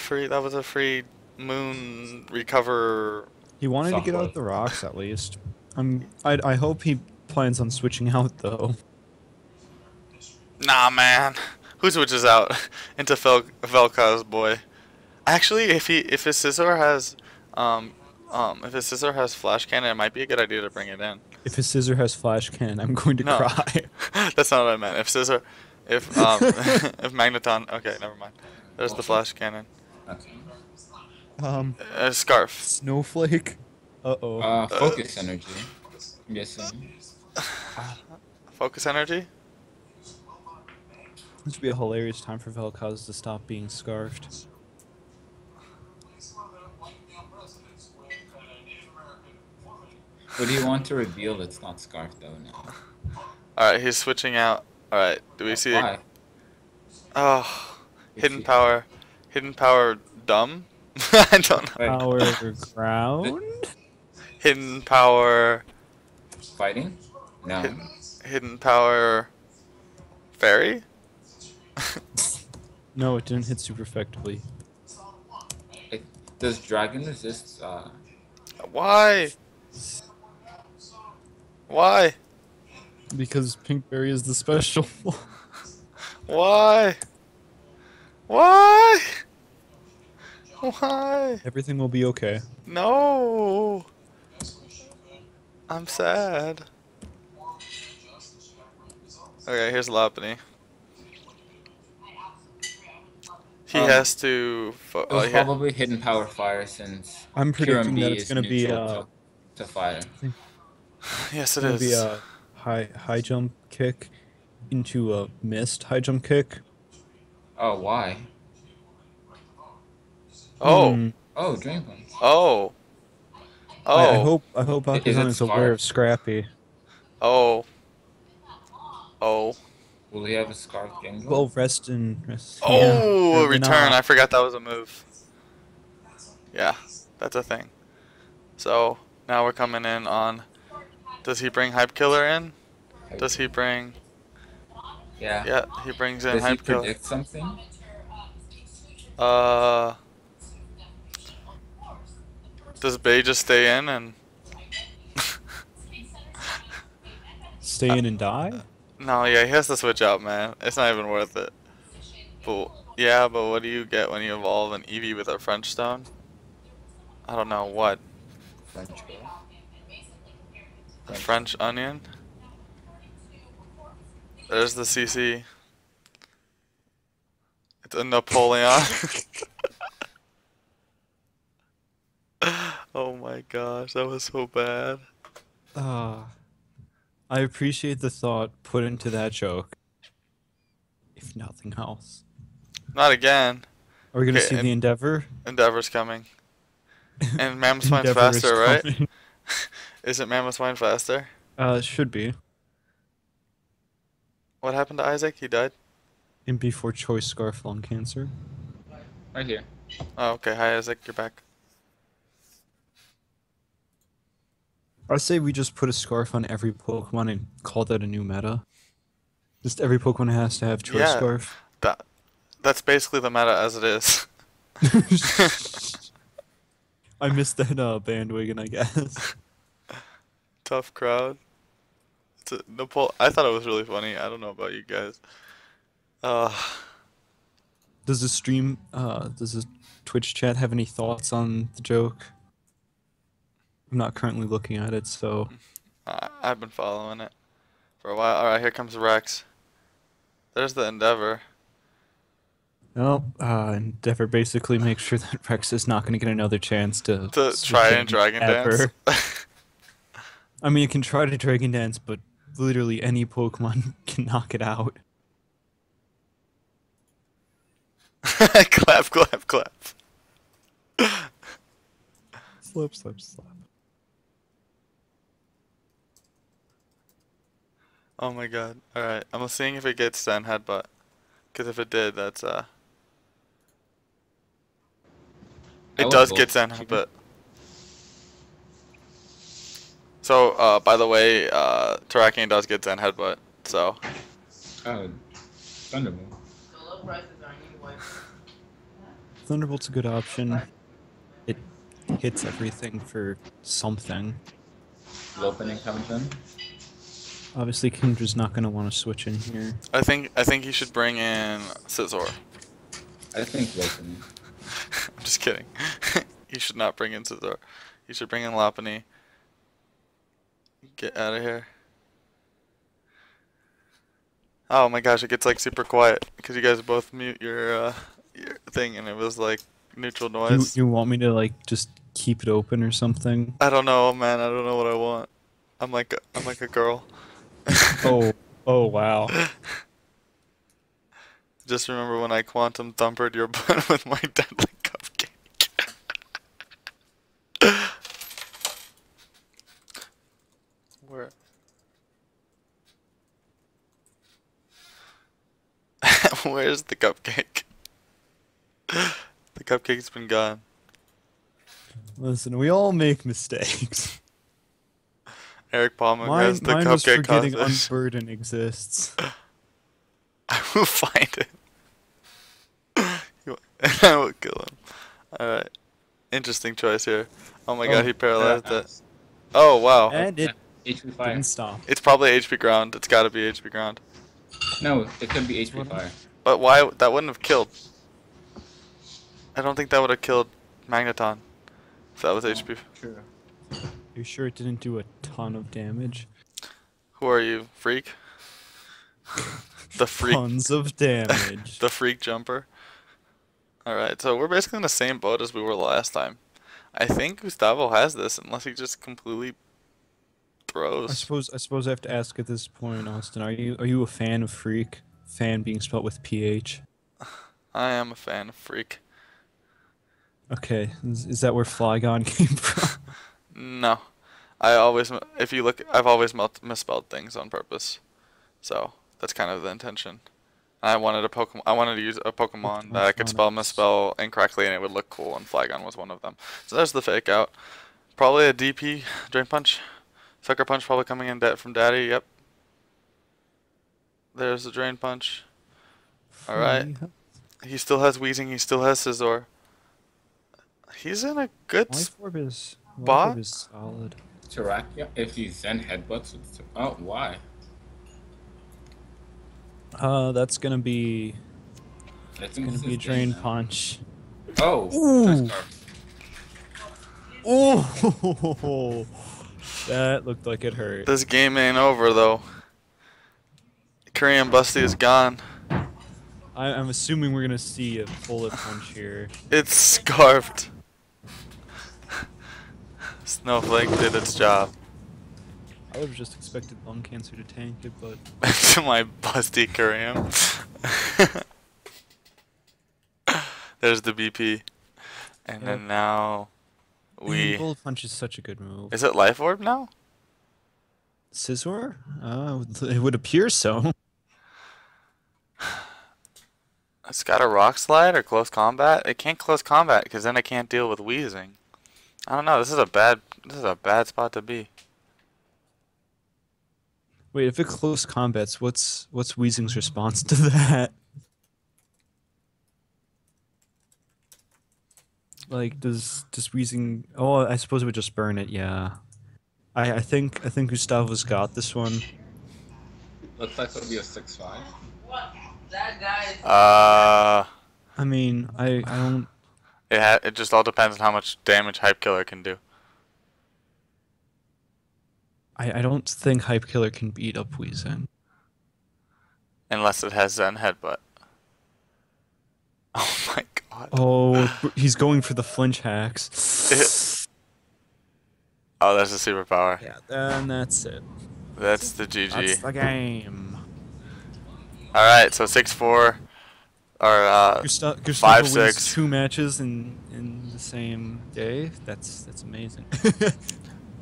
free moon recover. He wanted to get Softball. out the rocks at least. I hope he plans on switching out though. Nah, man. Who switches out into Vel'Koz, boy? Actually, if his scissor has flash cannon, it might be a good idea to bring it in. If his scissor has flash cannon, I'm going to No. cry. That's not what I meant. If if Magneton, okay, never mind. There's the flash cannon. okay. Scarf. Snowflake. Uh-oh. Focus energy. I'm guessing. Focus energy. This would be a hilarious time for Vel'Koz to stop being scarfed. Would he want to reveal it's not Scarf though now? All right, he's switching out. All right, do we see? Why? Oh, If hidden he- power. Hidden power. Dumb. I don't know. Wait, Power ground? Hidden power. fighting? No. Hidden power. Fairy. No, it didn't hit super effectively. Does Dragon resist? Why? Why? Because Pinkberry is the special. Why? Why? Why? Everything will be okay. No. I'm sad. Okay, here's Lopunny. He has to. It was probably Hidden Power Fire since I'm predicting Kyurem that B it's is gonna be neutral to fire. Yes, it It's gonna be is. a high jump kick into a missed high jump kick. Oh, why? Oh. Hmm. Oh, Drain Punch. Oh. I Oh, hope Is Bakazan it is aware Scarf? of Scrappy. oh, oh. Will he have a Scarf Gengar? Well, rest. Yeah, Oh, apparently return. not. I forgot that was a move. Yeah, that's a thing. So now we're coming in on. Does he bring Hype Killer in? Does he bring? Yeah. Yeah, he brings in Does he Hype Killer. predict something? Uh, does Bay just stay in and? Stay in and die? No, yeah, he has to switch out, man. It's not even worth it. But yeah, but what do you get when you evolve an Eevee with a French Stone? I don't know what. French girl. A French. French Onion. There's the CC. It's a Napoleon. Oh my gosh, that was so bad. Ah, I appreciate the thought put into that joke. If nothing else. Not again. Are we gonna Okay, see the Endeavor? Endeavor's coming. And Mammothwine's Endeavor is faster, right? coming. Isn't Mammothwine faster? Should be. What happened to Isaac? He died? MP4 choice scarf lung cancer. Right here. Oh, okay. Hi, Isaac. You're back. I say we just put a scarf on every Pokemon and call that a new meta. Just every Pokemon has to have choice Yeah, scarf. that's basically the meta as it is. I missed that bandwagon, I guess. Tough crowd. It's a I thought it was really funny. I don't know about you guys. Uh, Does the Twitch chat have any thoughts on the joke? I'm not currently looking at it, so I've been following it for a while. Alright, here comes Rex. There's the Endeavor. Endeavor basically makes sure that Rex is not going to get another chance to To switch try in and Dragon Dance. ever. I mean, it can try to Dragon Dance, but literally any Pokemon can knock it out. Clap, clap, clap. Slap, slap, slap. Oh my god. Alright, I'm seeing if it gets Zen Headbutt. Because if it did, that's I It was does both. get Zen Headbutt. So, by the way, Terrakion does get Zen Headbutt, so. Oh, Thunderbolt. Thunderbolt's a good option. It hits everything for something. Lopen and comes in. Obviously, Kendra's not going to want to switch in here. I think you should bring in Scizor. I think Lopen. I'm just kidding. You should not bring in Scizor. You should bring in Lopunny. Get out of here. Oh my gosh, it gets like super quiet because you guys both mute your thing and it was like neutral noise. You want me to like just keep it open or something? I don't know, man. I don't know what I want. I'm like a girl. Oh wow. Just remember when I quantum thumpered your butt with my deadly cupcake. Where? Where's the cupcake? The cupcake's been gone. Listen, we all make mistakes. Eric Palmer Mine has the was cupcake forgetting cosmos. Unburden exists. I will find it. I will kill him. Alright. Interesting choice here. Oh my god, he paralyzed it. Oh wow. And it HP Fire. didn't stop. It's probably HP ground. It's gotta be HP ground. No, it could be HP Fire. But why? That wouldn't have killed. I don't think that would have killed Magneton. If that was HP. True. You sure it didn't do a ton of damage? Who are you? Freak? The freak. Tons of damage. The freak jumper. Alright, so we're basically in the same boat as we were last time. I think Gustavo has this unless he just completely throws. I suppose I have to ask at this point, Austin, are you a fan of Freak? Fan being spelled with PH. I am a fan of Freak. Okay, is that where Phlygone came from? No. If you look, I've always misspelled things on purpose. So that's kind of the intention. I wanted a Pokemon. I wanted to use a Pokemon that I could misspell incorrectly, and it would look cool. And Flygon was one of them. So there's the fake out. Probably a DP, Drain Punch, Sucker Punch, probably coming in from Daddy. Yep. There's the Drain Punch. All right. He still has Weezing. He still has Scizor. He's in a good Life Orb is solid. Terrakia, if he Zen headbutts, oh, why? That's gonna be. It's gonna be a Drain Punch. Oh. Ooh. Oh, that looked like it hurt. This game ain't over though. Korean Busty is gone. I'm assuming we're gonna see a bullet punch here. It's scarfed. Snowflake did its job. I would have just expected lung cancer to tank it, but To my Busty Korean. There's the BP. And then now bullet punch is such a good move. Is it Life Orb now? Scizor? It would appear so. It's got a Rock Slide or Close Combat. It can't Close Combat because then I can't deal with Weezing. I don't know. This is a bad spot to be. Wait, if it close combats, what's Weezing's response to that? Like, does Weezing? Oh, I suppose it would just burn it. Yeah, I think Gustavo's got this one. Looks like it'll be a 6-5. I mean, I don't. It just all depends on how much damage Hype Killer can do. I don't think Hype Killer can beat up Weezing. Unless it has Zen Headbutt. Oh my god. Oh, he's going for the flinch hacks. Oh, that's a superpower. Yeah, then that's it. That's the GG. That's the game. Alright, so 6-4. Or Gustavo 5-6. wins 2 matches in the same day. That's amazing.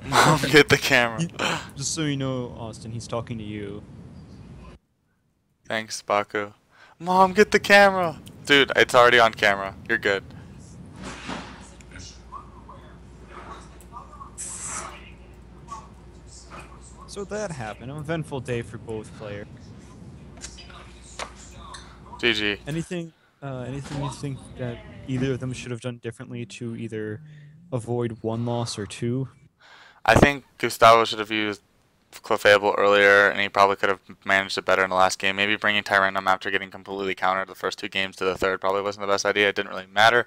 Mom, get the camera. Just so you know, Austin, he's talking to you. Thanks, Baku. Mom, get the camera. Dude, it's already on camera. You're good. So that happened. An eventful day for both players. GG. Anything you think that either of them should have done differently to either avoid 1 loss or 2? I think Gustavo should have used Clefable earlier, and he probably could have managed it better in the last game. Maybe bringing Tyrannum after getting completely countered the first 2 games to the third probably wasn't the best idea. It didn't really matter.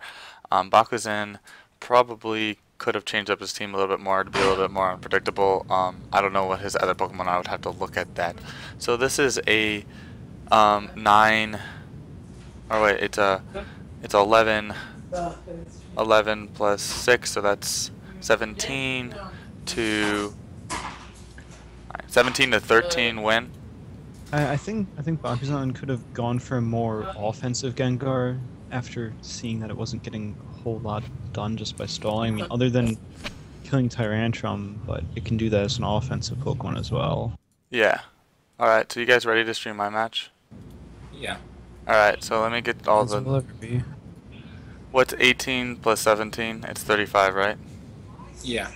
Bakuzin probably could have changed up his team a little bit more to be a little bit more unpredictable. I don't know what his other Pokemon. I would have to look at that. So this is a 9. Or wait, it's 11 plus 6, so that's 17 to 13 win. I think Bakuzan could have gone for a more offensive Gengar after seeing that it wasn't getting a whole lot done just by stalling. I mean, other than killing Tyrantrum, but it can do that as an offensive Pokemon as well. Yeah. Alright, so you guys ready to stream my match? Yeah. Alright, so let me get all As will ever be. What's 18 plus 17? It's 35, right? Yeah.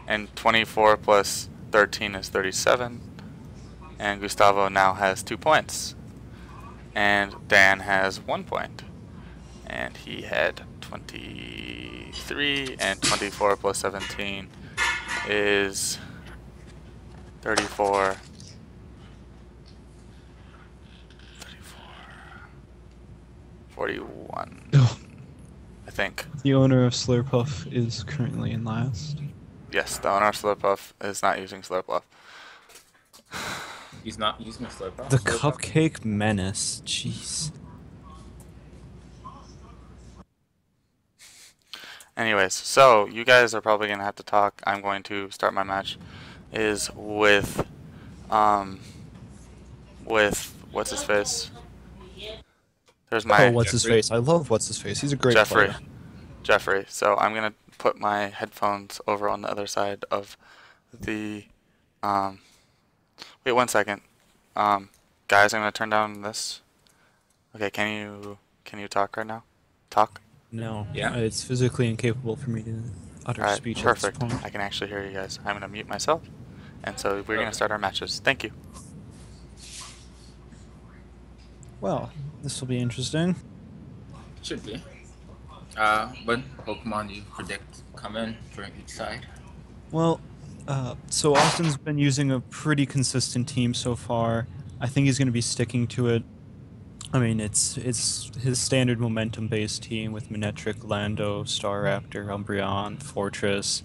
And 24 plus 13 is 37. And Gustavo now has 2 points. And Dan has 1 point. And he had 23, and 24 plus 17 is 34. 41. Oh. I think. The owner of Slurpuff is currently in last. Yes, the owner of Slurpuff is not using Slurpuff. He's not using Slurpuff. The Cupcake Menace. Jeez. Anyways, so you guys are probably gonna have to talk. I'm going to start my match. Is with what's his face? There's my what's his face? I love what's his face. He's a great Jeffrey. player. Jeffrey. So I'm gonna put my headphones over on the other side of the. Um, wait 1 second. Um, guys, I'm gonna turn down this. Okay, can you talk right now? Talk. No, Yeah. it's physically incapable for me to All utter right, speech at this perfect. point. I can actually hear you guys. I'm gonna mute myself, and so we're gonna Okay. start our matches. Thank you. Well, this will be interesting. Should be. What Pokemon do you predict come in for each side? Well, so Austin's been using a pretty consistent team so far. I think he's going to be sticking to it. I mean, it's his standard momentum-based team with Manectric, Lando, Staraptor, Umbreon, Fortress.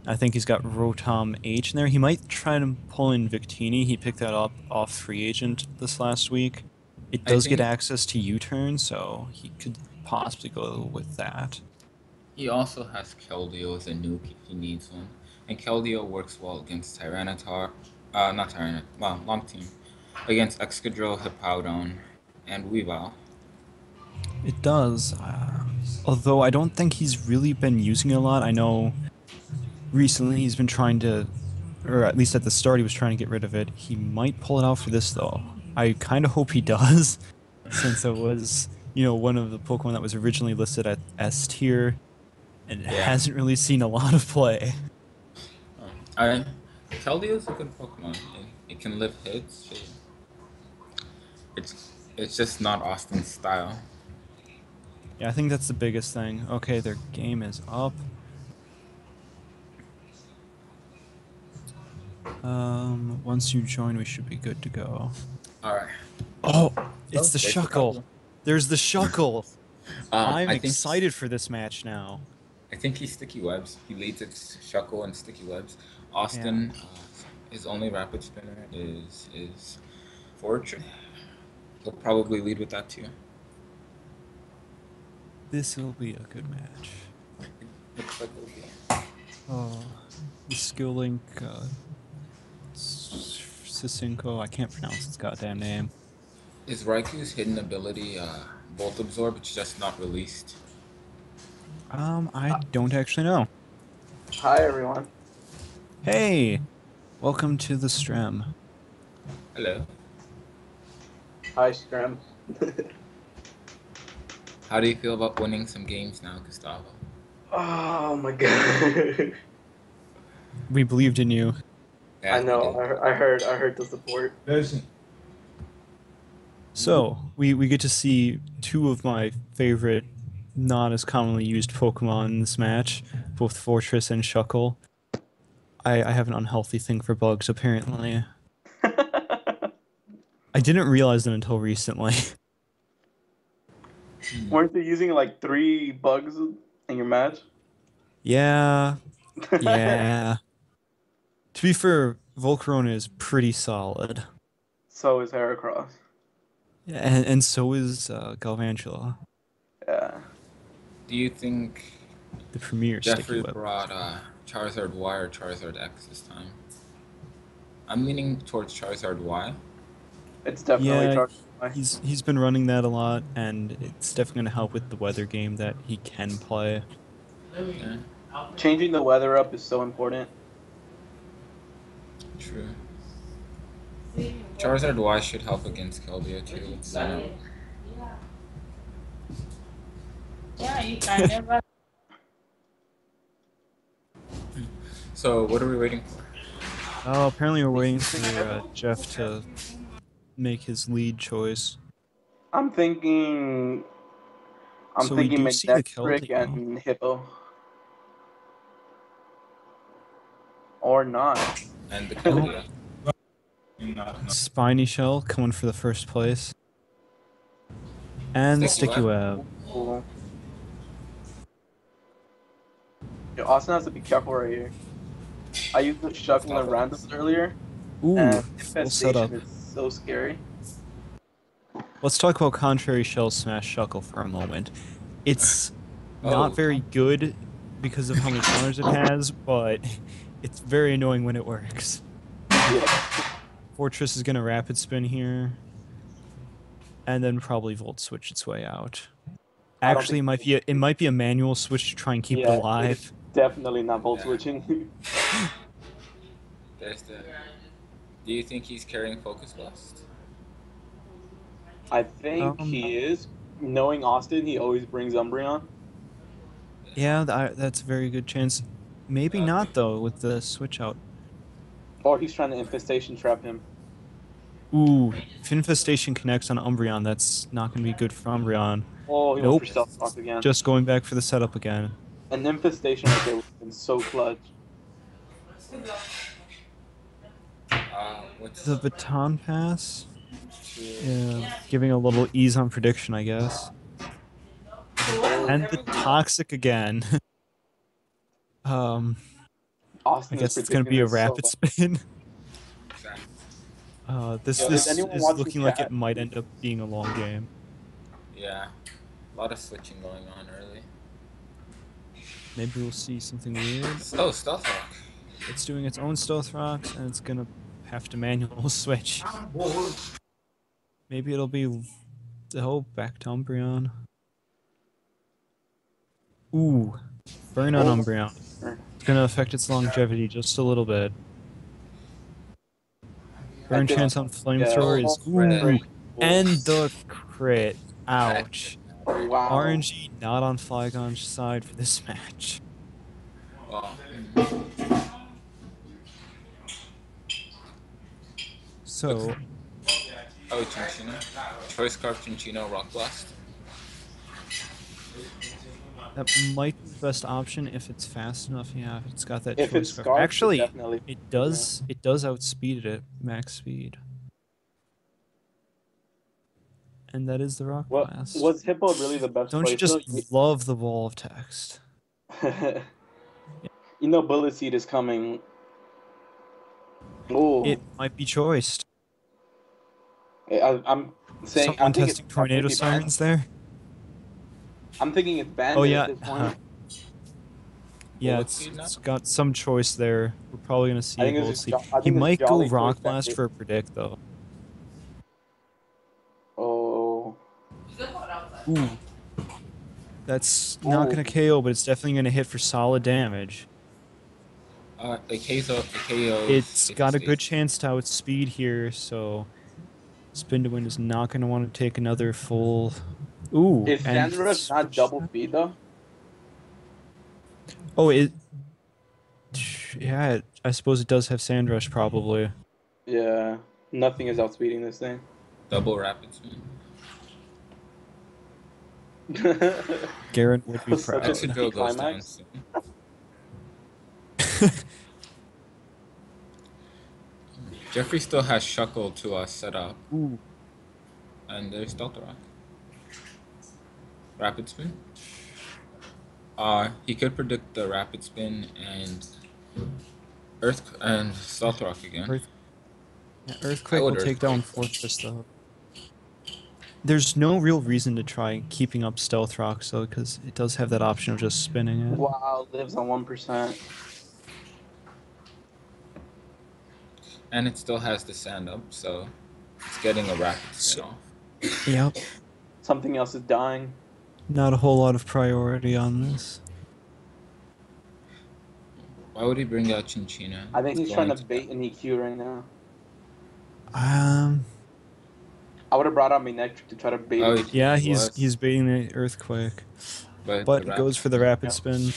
I think he's got Rotom H in there. He might try to pull in Victini. He picked that up off free agent this last week. It I does get think access to U-turn, so he could possibly go with that. he also has Keldeo as a nuke if he needs one. And Keldeo works well against Tyranitar, not Tyranitar, well, long team. Against Excadrill, Hippowdon, and Weavile. It does. Although I don't think he's really been using it a lot. I know recently he's been trying to, or at least at the start he was trying to get rid of it. He might pull it out for this though. I kind of hope he does, since it was, one of the Pokemon that was originally listed at S tier, and it Yeah. hasn't really seen a lot of play. I Keldeo's a good Pokemon. It can lift hits. It's just not Austin's style. Yeah, I think that's the biggest thing. Okay, their game is up. Once you join, we should be good to go. All right. Oh, it's the there's the Shuckle. problem. There's the Shuckle. I'm I think excited for this match now. I think he's Sticky Webs. He leads its Shuckle and Sticky Webs. Austin, his only Rapid Spinner is Fortune. He'll probably lead with that too. This will be a good match. Looks like it'll be. Oh, the skill link, Sisinko, I can't pronounce its goddamn name. Is Raiku's hidden ability Volt Absorb? It's just not released. I don't actually know. Hi everyone. Hey, welcome to the stream. Hello. Hi Scram. How do you feel about winning some games now, Gustavo? Oh my god. We believed in you. Yeah, I know. I heard the support. So, we get to see two of my favorite, not as commonly used Pokemon in this match, both Fortress and Shuckle. I have an unhealthy thing for bugs, apparently. I didn't realize them until recently. Weren't you using like 3 bugs in your match? Yeah. To be fair, Volcarona is pretty solid. So is Heracross. Yeah, and so is Galvantula, Yeah. Do you think the premier sticky Jeffrey web. brought Charizard Y or Charizard X this time? I'm leaning towards Charizard Y. It's definitely Yeah, Charizard. he's been running that a lot, and it's definitely gonna help with the weather game that he can play. Yeah, Changing the weather up is so important. true. Charizard Y should help against Keldeo too. Yeah, you can never. So what are we waiting for? Oh, apparently we're waiting for Jeff to make his lead choice. I'm thinking So we do see the Manectric Keldeo. and Hippo. Or not. And the Keldeo. Spiny Shell coming for the first place. And the Sticky Sticky Web. Web. Cool. Yo, Austin has to be careful right here. I used the Shuckle and randoms earlier, Ooh, and full setup. Infestation is so scary. Let's talk about Contrary Shell Smash Shuckle for a moment. It's not Oh. very good because of how many counters it has, but it's very annoying when it works. Fortress is gonna Rapid Spin here, and then probably Volt Switch its way out. I don't Actually, think. it might be a manual switch to try and keep it Yeah, it is alive. definitely not volt Yeah. switching. There's the. Do you think he's carrying Focus Blast? I think Um, he is. Knowing Austin, he always brings Umbreon. yeah, that's a very good chance. Maybe not though with the switch out. Or he's trying to infestation trap him. Ooh, if Infestation connects on Umbreon, that's not going to be good for Umbreon. Oh, he went for Nope, Stealth Rock again. just going back for the setup again. An infestation right there would have been so clutch. What's The Baton Pass? to Yeah, giving a little ease on prediction, I guess. And the Toxic again. I Austin is guess it's going to predicting be a this so rapid well. spin. exactly? This Yo, is this anyone is watching looking like it chat? might end up being a long game. Yeah, a lot of switching going on early. Maybe we'll see something weird. Oh, Stealth Rock. It's doing its own Stealth Rocks, and it's gonna have to manual switch. Maybe it'll be back to Umbreon. Ooh, burn on Oh, Umbreon. It's gonna affect its longevity just a little bit. Burn think- chance on Flamethrower is Right. and the crit. Ouch. Wow. RNG not on Phlygone's side for this match. Well, So oh, Chinchino. Choice card Chinchino Rock Blast. that might be the best option if it's fast enough. Yeah, if it's got that If choice it's card. Scarf, Actually, definitely. it does outspeed it at max speed. And that is the Rock What Blast. was Hippo really the best Don't you place? just love the wall of text? You know, Bullet Seed is coming. Oh, It might be choiced. I'm saying. Someone I'm thinking testing tornado it's banned. sirens there. I'm thinking it's banned Oh at yeah, this point. yeah, Bullet it's, Seed now? it's got some choice there. We're probably gonna see I think Bullet this is Seed. Jo- I He think this might go Jolly Rock choice Blast banned. for a predict though. Oh, Ooh, that's not Ooh. gonna KO, but it's definitely gonna hit for solid damage. A KO. It's got a good chance to outspeed here, so Spin to Win is not gonna want to take another full. Ooh, is and Sandrush not double speed though? oh, yeah, I suppose it does have Sandrush probably. Yeah, nothing is outspeeding this thing. Double Rapid Spin. Garen would be Such proud. a Mexico goes down climax. soon. Jeffrey still has Shuckle to set up. Ooh, And there's Stealth Rock. Rapid Spin. He could predict the Rapid Spin and Earth and Stealth Rock again. Yeah, Earthquake would will take down Fortress though. There's no real reason to try keeping up Stealth Rocks though, because it does have that option of just spinning it. Wow, lives on 1%. And it still has the sand up, so it's getting a Rapid Spin off. Yep. Something else is dying. Not a whole lot of priority on this. Why would he bring out Chinchina? I think It's he's trying going to bait an EQ right now. Um. I would have brought out Manectric to try to bait. Oh, an EQ. Yeah, was. he's baiting the Earthquake, But but the it goes for the Spin- Rapid Spin. Good I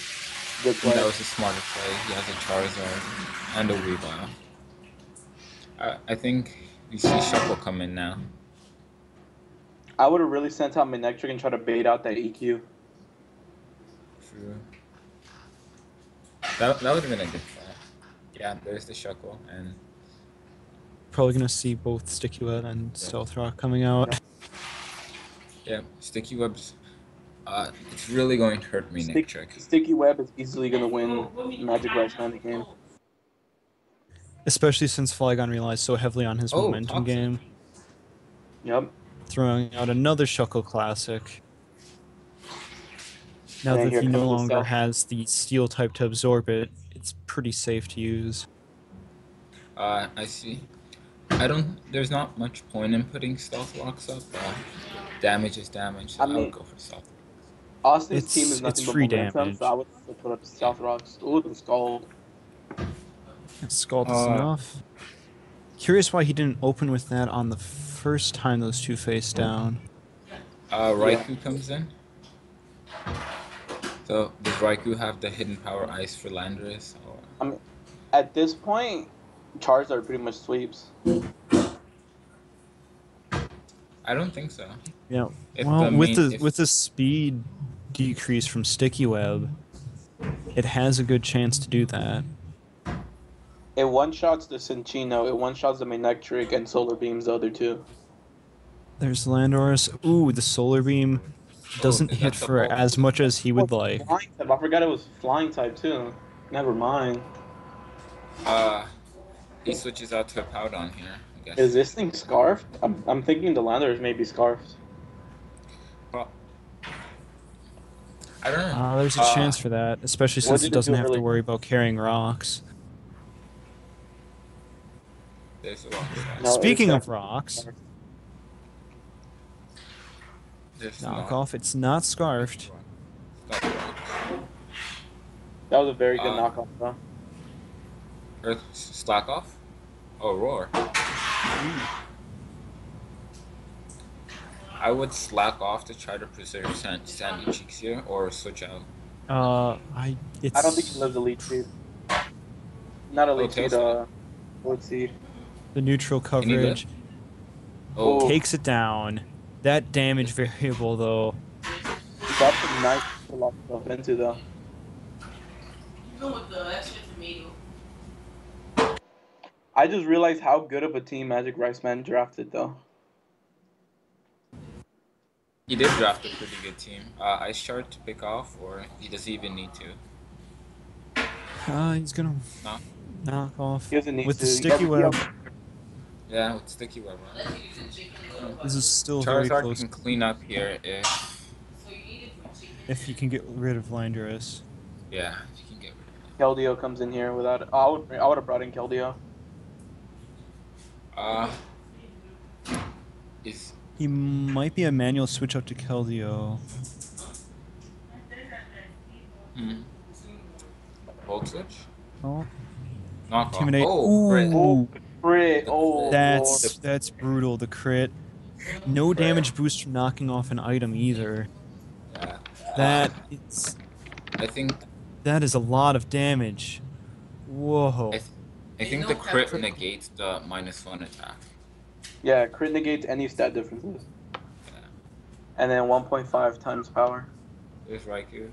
think play. that was a smarter play. He has a Charizard and a Weavile. I think we see Shuckle come in now. I would have really sent out Manectric and tried to bait out that EQ. True. That would have been a good play. Yeah, there's the Shuckle, and Probably gonna see both Sticky Web and Stealth Rock coming out. yeah, Sticky Web's. It's really going to hurt me, Nick Trick. Sticky Web is easily going to win Magic Rice Landing game. Especially since Flygon relies so heavily on his Oh, momentum Toxic. game. Yep. Throwing out another Shuckle Classic. Now And that here he no comes the longer Stealth. has the Steel type to absorb it, it's pretty safe to use. I see. There's not much point in putting Stealth Rocks up. Damage is damage, so I I mean- would go for Stealth. Austin's team is It's nothing but free momentum, so I damage. would still put up South Rocks. Ooh, the Scald. Scald is Uh, enough. Curious why he didn't open with that on the first time those two faced down. Yeah. Raikou comes in. So does Raikou have the hidden power ice for Landorus? Or I mean, at this point, Charizard pretty much sweeps. I don't think so. Yeah. If Well, the main if with the speed decrease from Sticky Web, it has a good chance to do that. It one-shots the Cinccino, it one-shots the Manectric, and Solar Beams the other two. There's Landorus. Ooh, the Solar Beam doesn't is hit that the for bulk? as much as he Oh, would it's like. flying type. I forgot it was flying type too. Never mind. He switches out to a Powdon here, I guess. Is this thing scarfed? I'm thinking the Landers may be scarfed. Well, I don't know. There's a chance for that, especially What since did it it doesn't do have to earlier? worry about carrying rocks. There's a rock slide. No, Speaking it's of actually rocks, scarfed. There's not. knockoff, it's not scarfed. Stop rock. That was a very good Uh, knockoff, though. Earth slack off? Oh, roar. I would slack off to try to preserve Sandy Cheeks here, or switch out. It's I don't think he lives elite seed. Not elite Tail seed, Slap. elite seed. the neutral Can he live? coverage. Oh, Takes it down. That damage variable, though. That's a nice to lock stuff into, though. Even with the extra tomato. I just realized how good of a team Magic Riceman drafted, though. he did draft a pretty good team. Ice Shard to pick off, or he doesn't even need to. He's gonna No? knock off He doesn't need with to. the sticky web. Yeah, with Sticky Web. Let's use the chicken little This is still very Charizard close can clean up here if, So you eat it for chicken. if you can get rid of Landorus. yeah, if you can get rid of it. Keldeo comes in here without it. Oh, I would have brought in Keldeo. Is He might be a manual switch up to Keldeo. Volt Switch? Oh, Knock off. Intimidate. Oh, great. Ooh, Crit. Oh, that's brutal. The crit. No damage boost from knocking off an item either. Yeah. I think That is a lot of damage. Whoa. I think the crit negates the -1 attack. Yeah, crit negates any stat differences. Yeah. And then 1.5 times power. There's Raikou.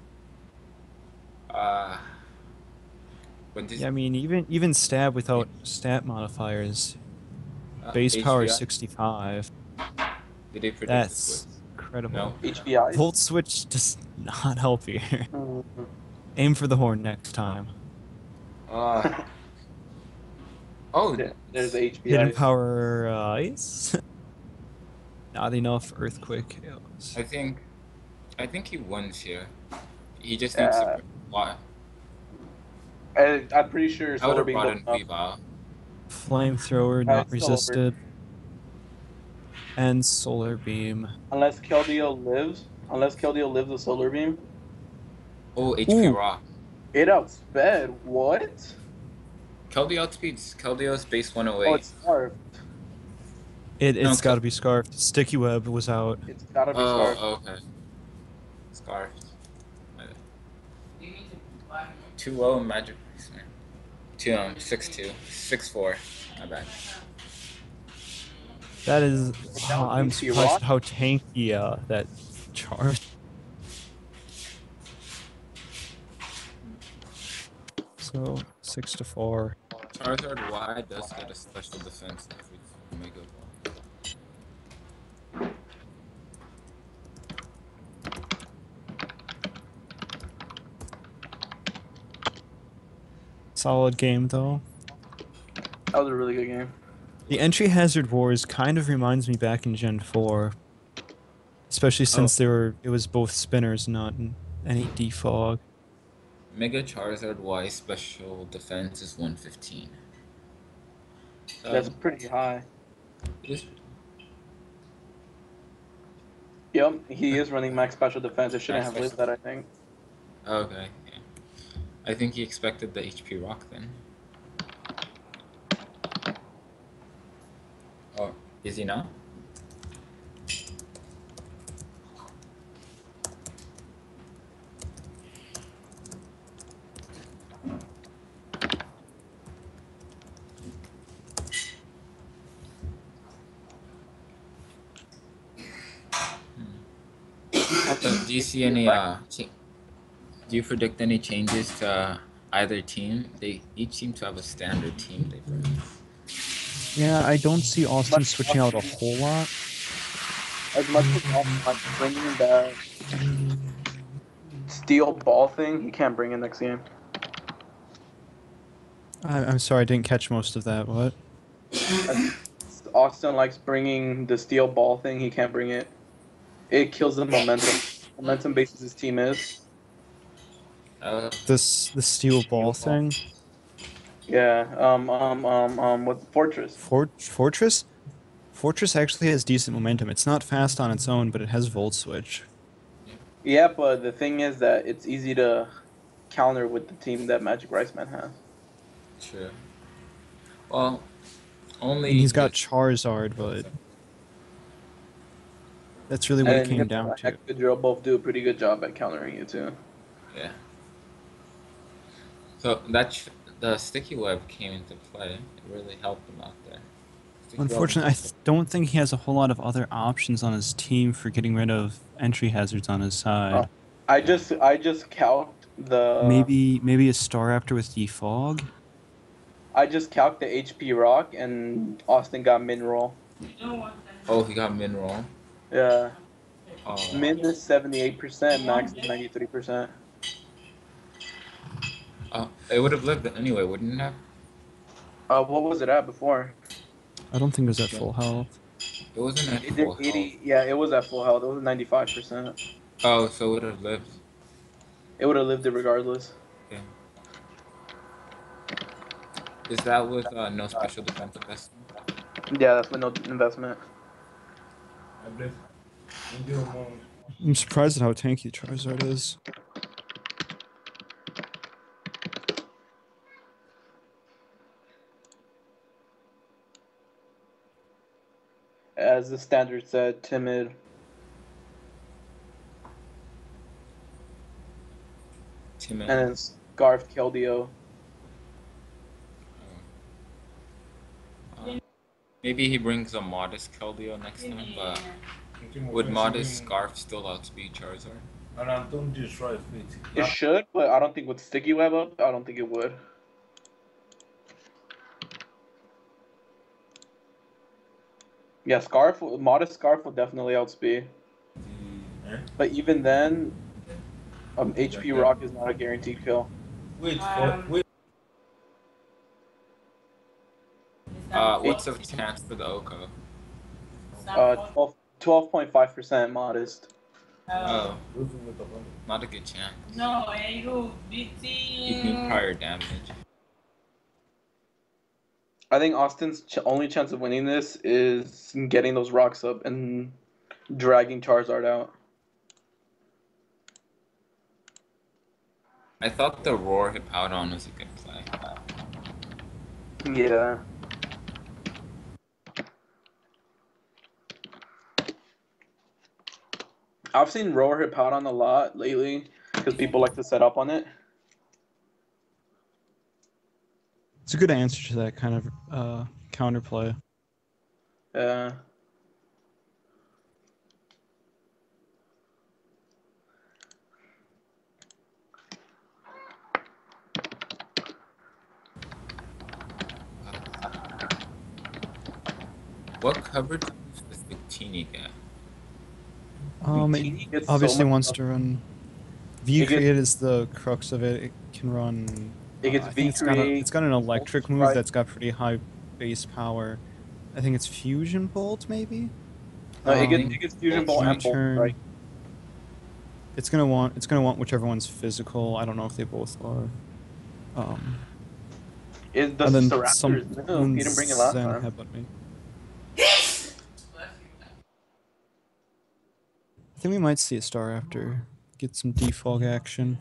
When this Yeah, I mean, even stab without stat modifiers, base power is HBI? 65. Did they predict That's this? incredible. No. HBI. Volt switch does not help here. Mhm. Aim for the horn next time. Oh, There's HBI. Hidden power ice. Not enough earthquake chaos. I think he wins here. He just needs to. Why? I'm pretty sure I would Solar have Beam brought in goes up. Viva. Flamethrower not it's still over. resisted. And solar beam. Unless Keldeo lives the Solar Beam, Oh, HP Ooh. Rock. it outsped. What? Keldeo outspeeds. Keldeo's base Oh, 108. it's scarfed. It's No, got to be scarfed. Sticky web was out. It's gotta be scarfed. Oh, okay. Scarfed. You need to buy more. 2-0 Magic Prisoner. 6-2. 6-4. My bad. That is. That was I'm easy surprised rock. how tanky that charge. So 6-4. Charizard Y does get a special defense if it's Mega Ball. Solid game though. That was a really good game. The entry hazard wars kind of reminds me back in Gen 4. Especially since it was both spinners, not any defog. Mega Charizard Y special defense is 115. That's pretty high. This- Yep, he is running max special defense. It shouldn't Max have lived special. that, I think. Okay. Yeah. I think he expected the HP rock then. Or is he not? So do you see any do you predict any changes to either team? They each seem to have a standard team they bring. Yeah, I don't see Austin switching out a whole lot. As much as Austin likes bringing that steel ball thing, he can't bring it next game. I'm sorry, I didn't catch most of that. What? Austin likes bringing the steel ball thing, he can't bring it. It kills the momentum. Momentum basis his team is. The steel ball thing? Yeah. What's Fortress? Fortress? Fortress actually has decent momentum. It's not fast on its own, but it has Volt Switch. Yeah, but the thing is that it's easy to counter with the team that Magic Rice Man has. Sure. Well, I mean, only he's got with Charizard, but that's really what it And came him down and to. Excadrill both do a pretty good job at countering you too. yeah. So the sticky web came into play. It really helped him out there. Sticky web was Unfortunately, don't think he has a whole lot of other options on his team for getting rid of entry hazards on his side. I just calced the Maybe a Staraptor with Defog? I just calced the HP rock and Austin got min roll. Oh, he got mineral. Yeah. Oh. Min is 78%, max is 93%. It would have lived anyway, wouldn't it have? What was it at before? I don't think it was at full health. It wasn't at It did full health. 80. Yeah, it was at full health. It was 95%. Oh, so it would have lived. It would have lived it regardless. Yeah. Is that with no special defense investment? Yeah, that's with no investment. I'm surprised at how tanky Charizard is. As the standard said, timid. Timid. And then Scarf Keldeo. Maybe he brings a modest Keldeo next time, but would modest Scarf still outspeed Charizard? It should, but I don't think with Sticky Web up, I don't think it would. Yeah, modest Scarf will definitely outspeed. But even then, HP Rock is not a guaranteed kill. What's the chance for the Oko? 12.5% modest. Oh, not a good chance. No, you He'd need prior damage. I think Austin's only chance of winning this is getting those rocks up and dragging Charizard out. I thought the Roar Hippowdon was a good play. Yeah. I've seen Roar Hippowdon a lot lately because people like to set up on it. It's a good answer to that kind of counterplay. Yeah. What coverage does the Victini get? Victini It gets so obviously much wants stuff. to run. V-Create is the crux of it. It can run. It gets I think V-Create, it's got an electric Strike. move that's got pretty high base power. I think it's Fusion Bolt, maybe. No, it gets Fusion Bolt and Bolt U-turn. Strike. It's gonna want whichever one's physical. I don't know if they both are. It does the Raptors. No, he didn't bring it last time. Headbutt me. I think we might see a Star after. Get some defog action.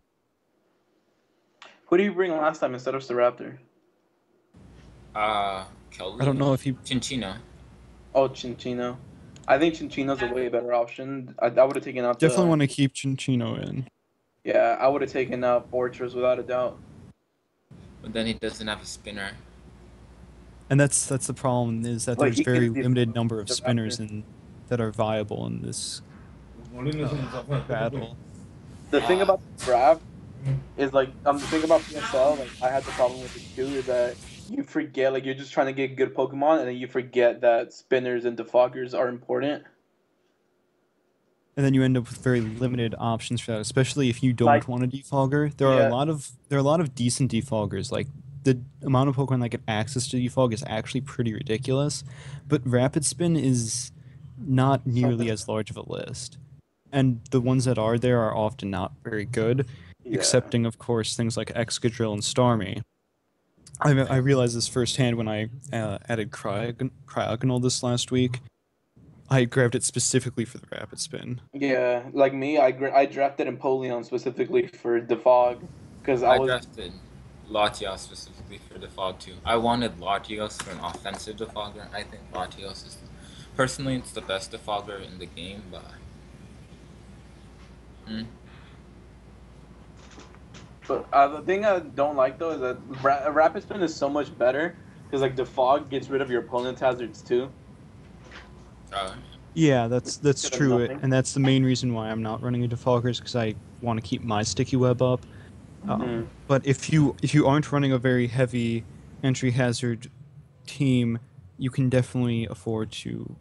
Who did you bring last time instead of Staraptor? Kelly? I don't know if he. Chinchino. Oh, Chinchino. I think Chinchino's a way better option. I would have taken out Definitely the. want to keep Chinchino in. Yeah, I would have taken out Fortress without a doubt. But then he doesn't have a spinner. And that's the problem, is that But there's he very can limited number of the spinners Raptor. that are viable in this battle. The thing about the draft is like the thing about PSL, like I had the problem with it too, is that you forget, like you're just trying to get good Pokemon and then you forget that spinners and defoggers are important. And then you end up with very limited options for that, especially if you don't Like- want a defogger. There are Yeah. a lot of decent defoggers. Like the amount of Pokemon that get access to defog is actually pretty ridiculous, but Rapid Spin is not nearly Something. as large of a list. And the ones that are there are often not very good, Yeah. excepting of course things like Excadrill and Starmie. I realized this firsthand when I added Cryogonal this last week. I grabbed it specifically for the Rapid Spin. Yeah, like me, I drafted Empoleon specifically for defog because I I was drafted Latios specifically for defog too. I wanted Latios for an offensive defogger. I think Latios is, personally, it's the best defogger in the game, but But the thing I don't like though is that Rapid Spin is so much better because like defog gets rid of your opponent's hazards too. Yeah, that's Instead of true, nothing. and that's the main reason why I'm not running a defogger, is because I want to keep my sticky web up. Mhm. But if you aren't running a very heavy entry hazard team, you can definitely afford to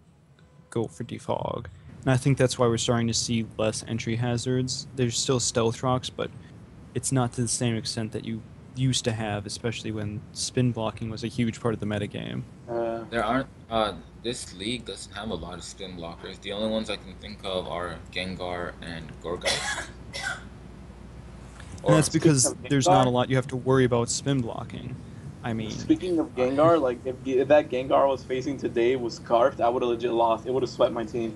go for defog. And I think that's why we're starting to see less entry hazards. There's still stealth rocks, but it's not to the same extent that you used to have, especially when spin blocking was a huge part of the metagame. there aren't. This league doesn't have a lot of spin blockers. The only ones I can think of are Gengar and Gorgas. And that's because Speaking of there's Gengar- not a lot you have to worry about spin blocking. I mean, Speaking of Gengar, like if that Gengar I was facing today was Scarfed, I would have legit lost. It would have swept my team.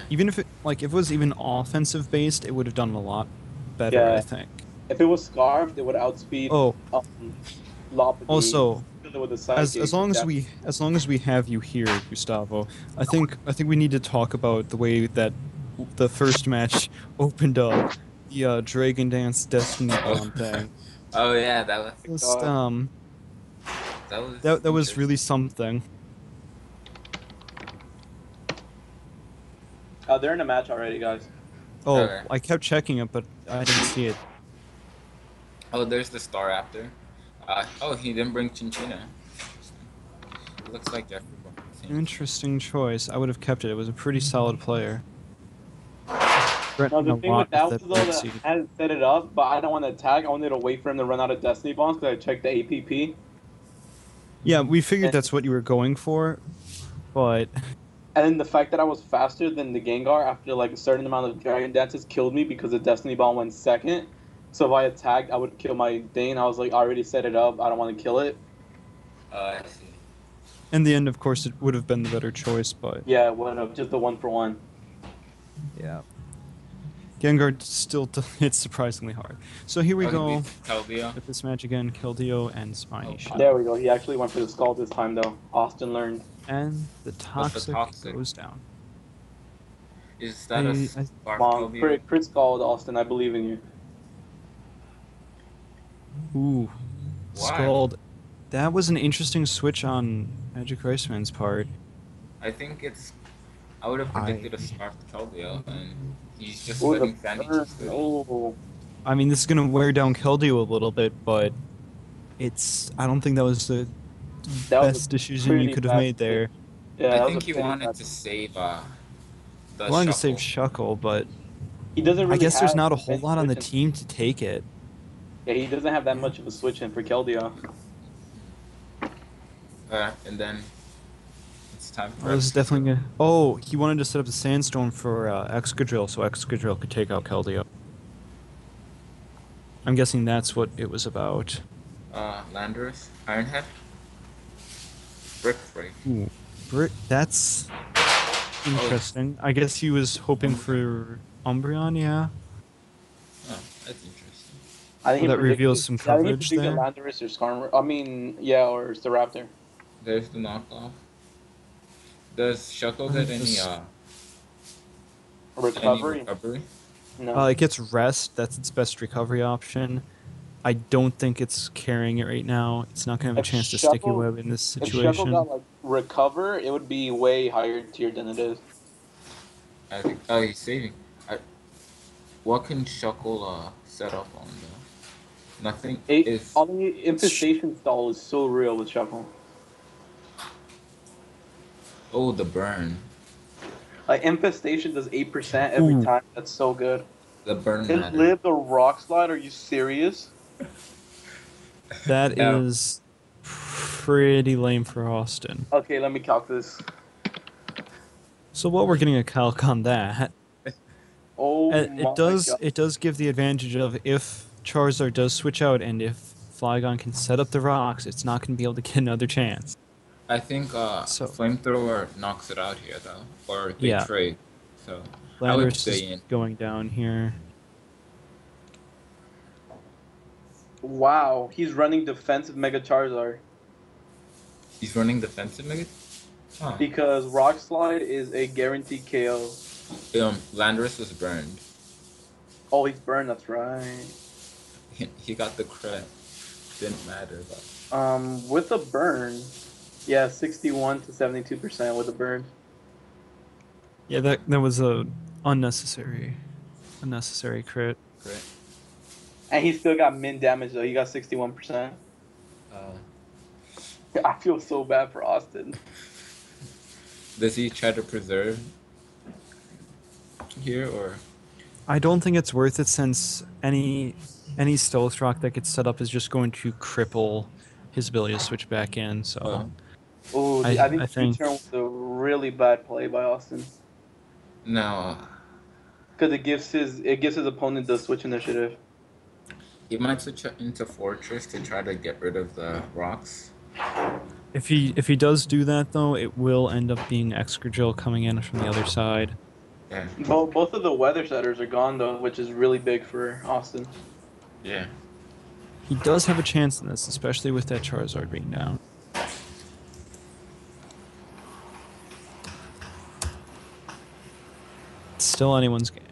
even if it was even offensive based, it would have done a lot better, Yeah. I think. If it was Scarfed, it would outspeed Oh, Lopunny. also, With the as sidekick, long yeah. as we have you here, Gustavo, I think we need to talk about the way that the first match opened up, the Dragon Dance Destiny Bond thing. Oh yeah, that was Just, that was that was really something. They're in a match already, guys. Oh, Okay. I kept checking it, but I didn't see it. Oh, there's the Star Raptor. Oh, he didn't bring Chinchino. It looks like Jeffrey. Interesting choice. I would have kept it. It was a pretty solid player. No, Threatened the a thing lot with that was with though that that seed. I had set it up, but I don't want to attack. I wanted to wait for him to run out of Destiny Bombs because I checked the APP. Yeah, we figured that's what you were going for, but And then the fact that I was faster than the Gengar after like a certain amount of Dragon Dances killed me because the Destiny Bomb went second. So if I attacked, I would kill my thing. I was like, I already set it up. I don't want to kill it. I see. in the end, of course, it would have been the better choice. But Yeah, what up? Just the 1-for-1. yeah, Gengar still hits surprisingly hard. So here we Oh, he go beat Keldeo. with this match again: Keldeo and Spiny Oh, Shot. There we go. He actually went for the Skull this time though. Austin learned. And the toxic, Toxic? goes down. Is that a I- Spark Come on, Keldeo? crit Skull, Austin. I believe in you. Ooh, Why? Scald. That was an interesting switch on Magic Iceman's part. I think it's. I would have predicted a Spark Keldeo, and he's just Ooh, letting the Sandy burn. just do it. Oh. I mean, this is gonna wear down Keldeo a little bit, but I don't think that was the That was a best decision you pretty could have bad made there. Yeah, that I was think a he pretty wanted bad- to save the I wanted to save shuffle. Shuckle, but He doesn't really I guess there's have not a the whole best lot on the switch team to take it. Yeah, he doesn't have that much of a switch in for Keldeo. And then it's time for Well, this is definitely gonna... Oh, he wanted to set up the Sandstorm for Excadrill, so Excadrill could take out Keldeo. I'm guessing that's what it was about. Landorus, Ironhead, Brick Break. Ooh, that's... Interesting. I guess he was hoping for Umbreon, yeah. Oh, that's interesting. I think Well, he that reveals predicted. some Yeah, I think he coverage predicted there. Landorus or Skarmory. I mean, yeah, or Staraptor. There's the knockoff. Does Shuckle get any Recovery? recovery? No. It gets rest. That's its best recovery option. I don't think it's carrying it right now. It's not going to have If a chance to sticky Shuckle, web in this if Shuckle got situation. like recover, it would be way higher tier than it is. I think. Oh, he's saving. What can Shuckle set up on though? Nothing. If Only infestation stall is so real with Shuckle. oh the burn, Like infestation does 8% every Ooh. time. That's so good. the burn It matter. lived a rock slide. Are you serious? That Yeah. is pretty lame for Austin. Okay, let me calc this. So while we're getting a calc on that, Oh my it does god. it does give the advantage of if Charizard does switch out and if Flygon can set up the rocks, it's not going to be able to get another chance. I think So- flamethrower knocks it out here though, or they Yeah. trade. So I would Landorus stay is in. going down here. Wow, he's running defensive Mega Charizard He's running defensive Mega. Huh. because Rock Slide is a guaranteed KO. Landorus was burned. Oh, he's burned. That's right. He got the crit. Didn't matter but. With a burn, yeah, 61 to 72% with a burn. Yeah, that was a unnecessary crit. Crit. And he still got min damage though. He got 61%. I feel so bad for Austin. Does he try to preserve here or? I don't think it's worth it since any Stealth Rock that gets set up is just going to cripple his ability to switch back in. So Oh, I I think think- U-turn was a really bad play by Austin No. because it gives his opponent the switch initiative. He might switch into Fortress to try to get rid of the rocks. if he does do that though, it will end up being Excadrill coming in from the other side. Yeah. Both of the weather setters are gone though, which is really big for Austin. Yeah. He does have a chance in this, especially with that Charizard being down. It's still anyone's game.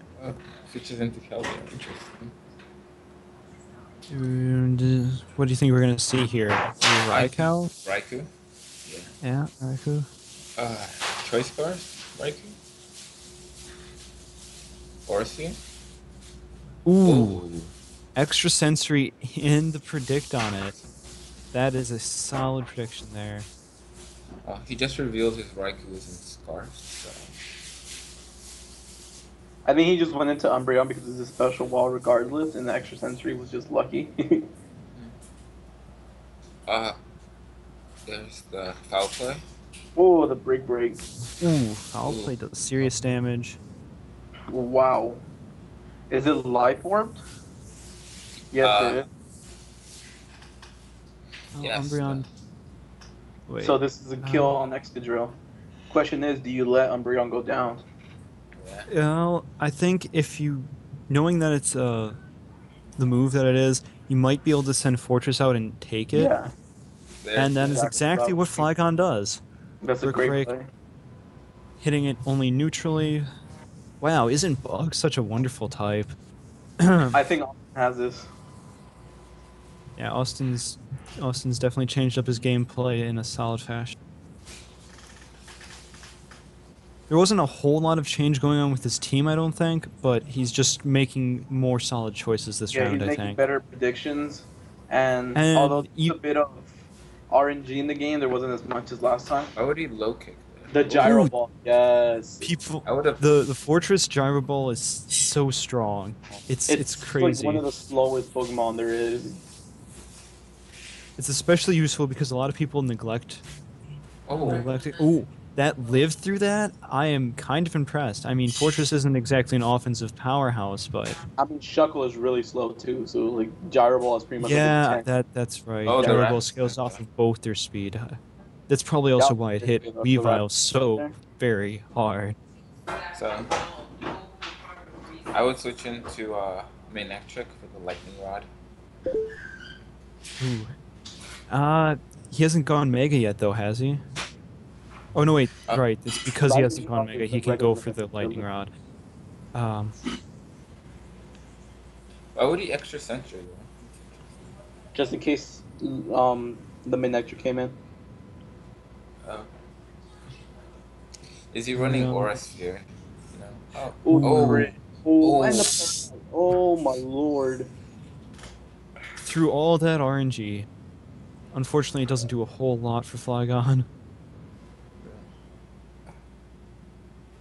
Switches into Kelvin. Interesting. And, what do you think we're gonna see here? Raikou? Raikou. Yeah, Raikou. Choice Scarf. Raikou. Orsi. Ooh, extra sensory in the predict on it. That is a solid prediction there. He just revealed his Raikou is in Scarf. So. I think he just went into Umbreon because it's a special wall regardless, and the extra sensory was just lucky. There's the foul play. Oh, the break. Ooh, foul play does serious damage. Wow. Is it life warped? Yes, it is. Oh, Yes. Umbreon. Wait. So this is a kill on Excadrill. Question is, do you let Umbreon go down? Well, I think if you, knowing that it's the move that it is, you might be able to send Fortress out and take it. Yeah, And that is exactly what Flygon does. that's a Brick great break. play. Hitting it only neutrally. Wow, isn't Bug such a wonderful type? I think Austin has this. Yeah, Austin's definitely changed up his gameplay in a solid fashion. There wasn't a whole lot of change going on with his team, I don't think, but he's just making more solid choices this Yeah, round, he's I making think. better predictions, and And although there's you- a bit of RNG in the game, there wasn't as much as last time. Why would he low kick? The gyro Ooh. ball, yes. People, I would have. the Fortress Gyro Ball is so strong. It's crazy. Like one of the slowest Pokemon there is. It's especially useful because a lot of people neglect Oh, it. Ooh, that lived through that? I am kind of impressed. I mean, Fortress isn't exactly an offensive powerhouse, but I mean, Shuckle is really slow too, so like gyro ball is pretty much yeah, like a tank. that's right. Oh, the Gyro Ball rapid scales step, off yeah. of both their speed. That's probably also Yeah, why it it's hit good, the Weavile rapid so there. very hard. So I would switch into main electric for the lightning rod. Ooh. He hasn't gone Mega yet, though, has he? Oh, no, wait. Uh, Right. It's because he hasn't Lightning gone Rod Mega. is the He can go regular for the Lightning ability. Rod. Um, why would he extra sentry though? Just in case the Midnighter came in. Uh, is he here we running go. Aura Sphere? You know? Oh, Oh, oh, Ooh. crit. Oh, and the oh. oh my lord. Through all that RNG. Unfortunately, it doesn't do a whole lot for Flygon.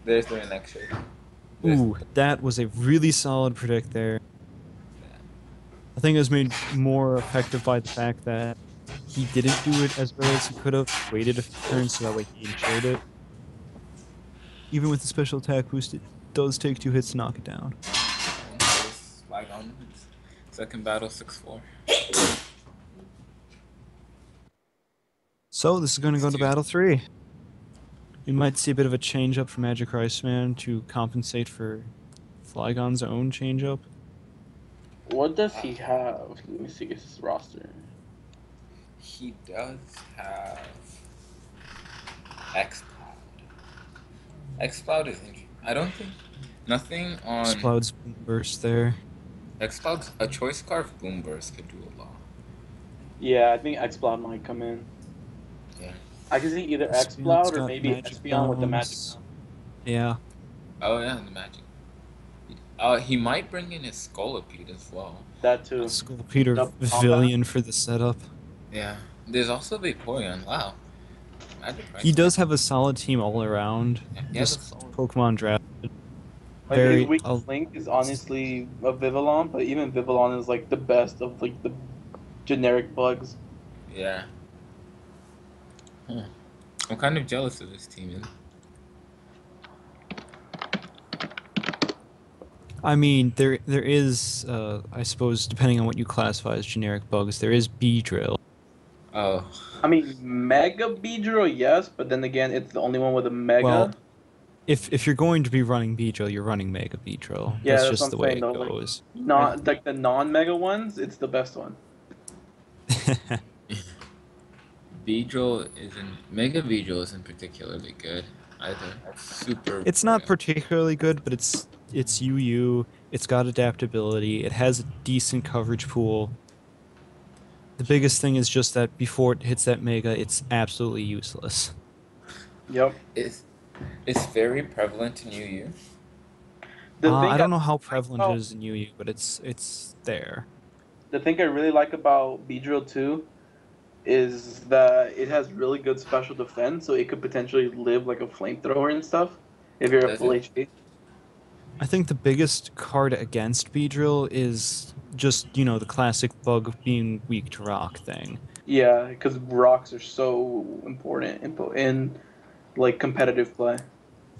There's the next shade. There's Ooh, that was a really solid predict there. I think it was made more effective by the fact that he didn't do it as well as he could have. Waited a few turns so that way he ensured it. Even with the special attack boost, it does take 2 hits to knock it down. there's Phlygone. Second battle 6-4. So this is going to go to Two. battle 3. We might see a bit of a change up for Magic Iceman to compensate for Flygon's own change up. What does he have? Let me see his roster. He does have X-Cloud. X-Cloud is interesting. I don't think nothing on Cloud's burst there. X-Cloud's a choice scarf boom burst could do a lot. Yeah, I think X-Cloud might come in. Yeah. I can see either It's X-Cloud or got maybe Magic Espeon with the Magic. Bombs. Yeah. Oh yeah, the magic. He might bring in his Scolipede as well. That too. Sculpeter Double Villian for the setup. Yeah. There's also Vaporeon. Wow. Magic He does have a solid team all around. Yeah, he has a Just solid. Pokemon draft. Like his Very. weakest link is honestly a Vivillon, but even Vivillon is like the best of like the generic bugs. Yeah. I'm kind of jealous of this team. I mean, there is, I suppose, depending on what you classify as generic bugs, there is Beedrill. Oh. I mean, Mega Beedrill, yes, but then again, it's the only one with a Mega. Well, if you're going to be running Beedrill, you're running Mega Beedrill. Yeah, That's that's just what the I'm way saying it though. Like, goes. not like the non-Mega ones, it's the best one. Beedrill isn't Mega Beedrill isn't particularly good either. It's super. It's not rare. particularly good, but it's UU. It's got adaptability. It has a decent coverage pool. The biggest thing is just that before it hits that Mega, it's absolutely useless. Yep. It's very prevalent in UU. The thing I don't know I how like prevalent about it is in UU, but it's there. the thing I really like about Beedrill 2 is that it has really good special defense, so it could potentially live like a flamethrower and stuff if you're a Does full it? HP. I think the biggest card against Beedrill is just, the classic bug being weak to rock thing. Yeah, because rocks are so important in like competitive play.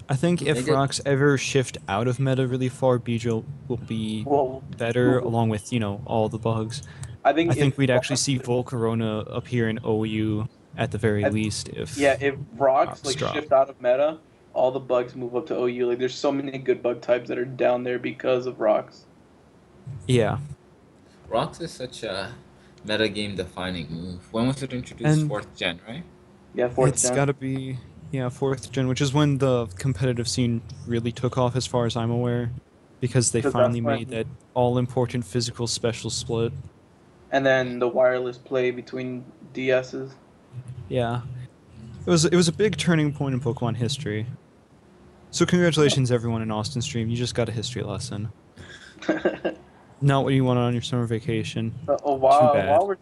I think if Mega. rocks ever shift out of meta really far, Beedrill will be Well, better along with, all the bugs. I I think think if we'd actually see Volcarona appear in OU at the very I- least if yeah, if rocks rocks like drop. shift out of meta, all the bugs move up to OU. Like there's so many good bug types that are down there because of rocks. Yeah. Rocks is such a metagame defining move. When was it introduced? And Fourth gen, right? Yeah, fourth it's gen. got to be, 4th gen, which is when the competitive scene really took off as far as I'm aware. Because they Because that's finally made when, that all-important physical special split. and then the wireless play between DSs. Yeah. It was a big turning point in Pokemon history. So congratulations everyone in Austin Stream, you just got a history lesson. Not what you wanted on your summer vacation. Oh, Too while bad. we're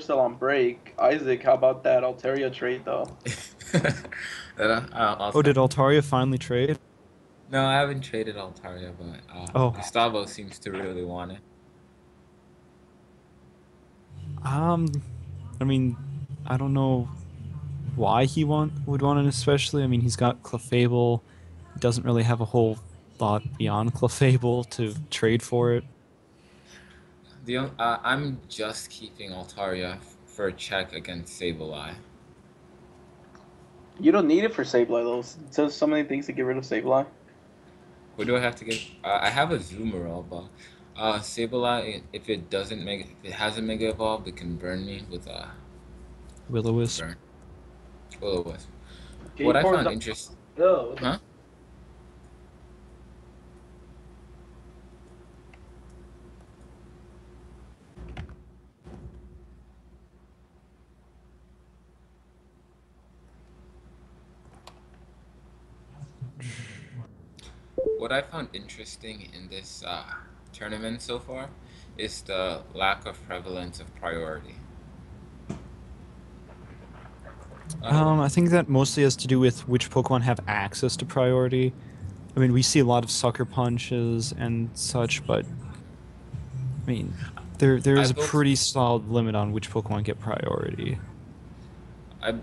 still on break, Isaac, how about that Altaria trade though? Oh, did Altaria finally trade? No, I haven't traded Altaria, but Oh. Gustavo seems to really want it. I mean, I don't know why he would want it especially. I mean, he's got Clefable. He doesn't really have a whole lot beyond Clefable to trade for it. I'm just keeping Altaria for a check against Sableye. You don't need it for Sableye though. There's so many things to get rid of Sableye. What do I have to get? I have a Zoomerall, but Sableye, if it hasn't Mega Evolved, it can burn me with Will-O-Wisp. burn. Well, it was. Okay, What I for found the interesting, no. huh? What I found interesting in this tournament so far is the lack of prevalence of priority. I think that mostly has to do with which Pokemon have access to priority. I mean, we see a lot of Sucker Punches and such, but I mean, there I is a built pretty solid limit on which Pokemon get priority. I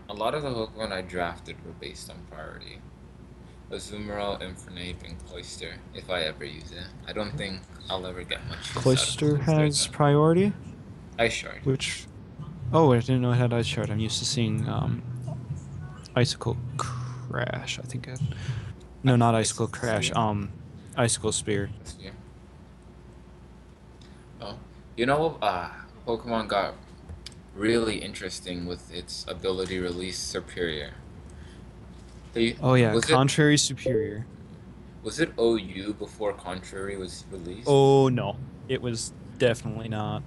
a lot of the Pokemon I drafted were based on priority. Azumarill, Infernape, and Cloyster, if I ever use it. I don't think I'll ever get much use out of Cloyster has Cloyster. priority, Ice Shard. which oh, I didn't know it had Ice Shard. I'm used to seeing Icicle Crash. I think it. No, not Icicle Crash. Spear? Icicle Spear. Spear. Oh, you know, Pokemon got really interesting with its ability release Superior. They, Oh yeah, was it Contrary Superior. was it OU before Contrary was released? Oh no, it was definitely not.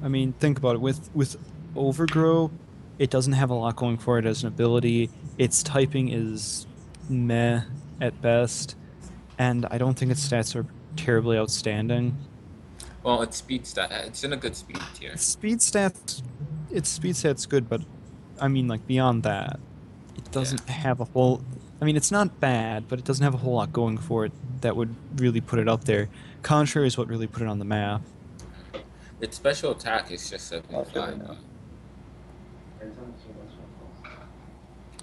I mean, think about it. With Overgrow, it doesn't have a lot going for it as an ability. Its typing is meh at best, and I don't think its stats are terribly outstanding. Well, its speed stat, it's in a good speed tier. Its speed stats good, but I mean, like beyond that, it doesn't have a whole. I mean, it's not bad, but it doesn't have a whole lot going for it that would really put it up there. Contrary is what really put it on the map. Its special attack is just I'll show you 75. now.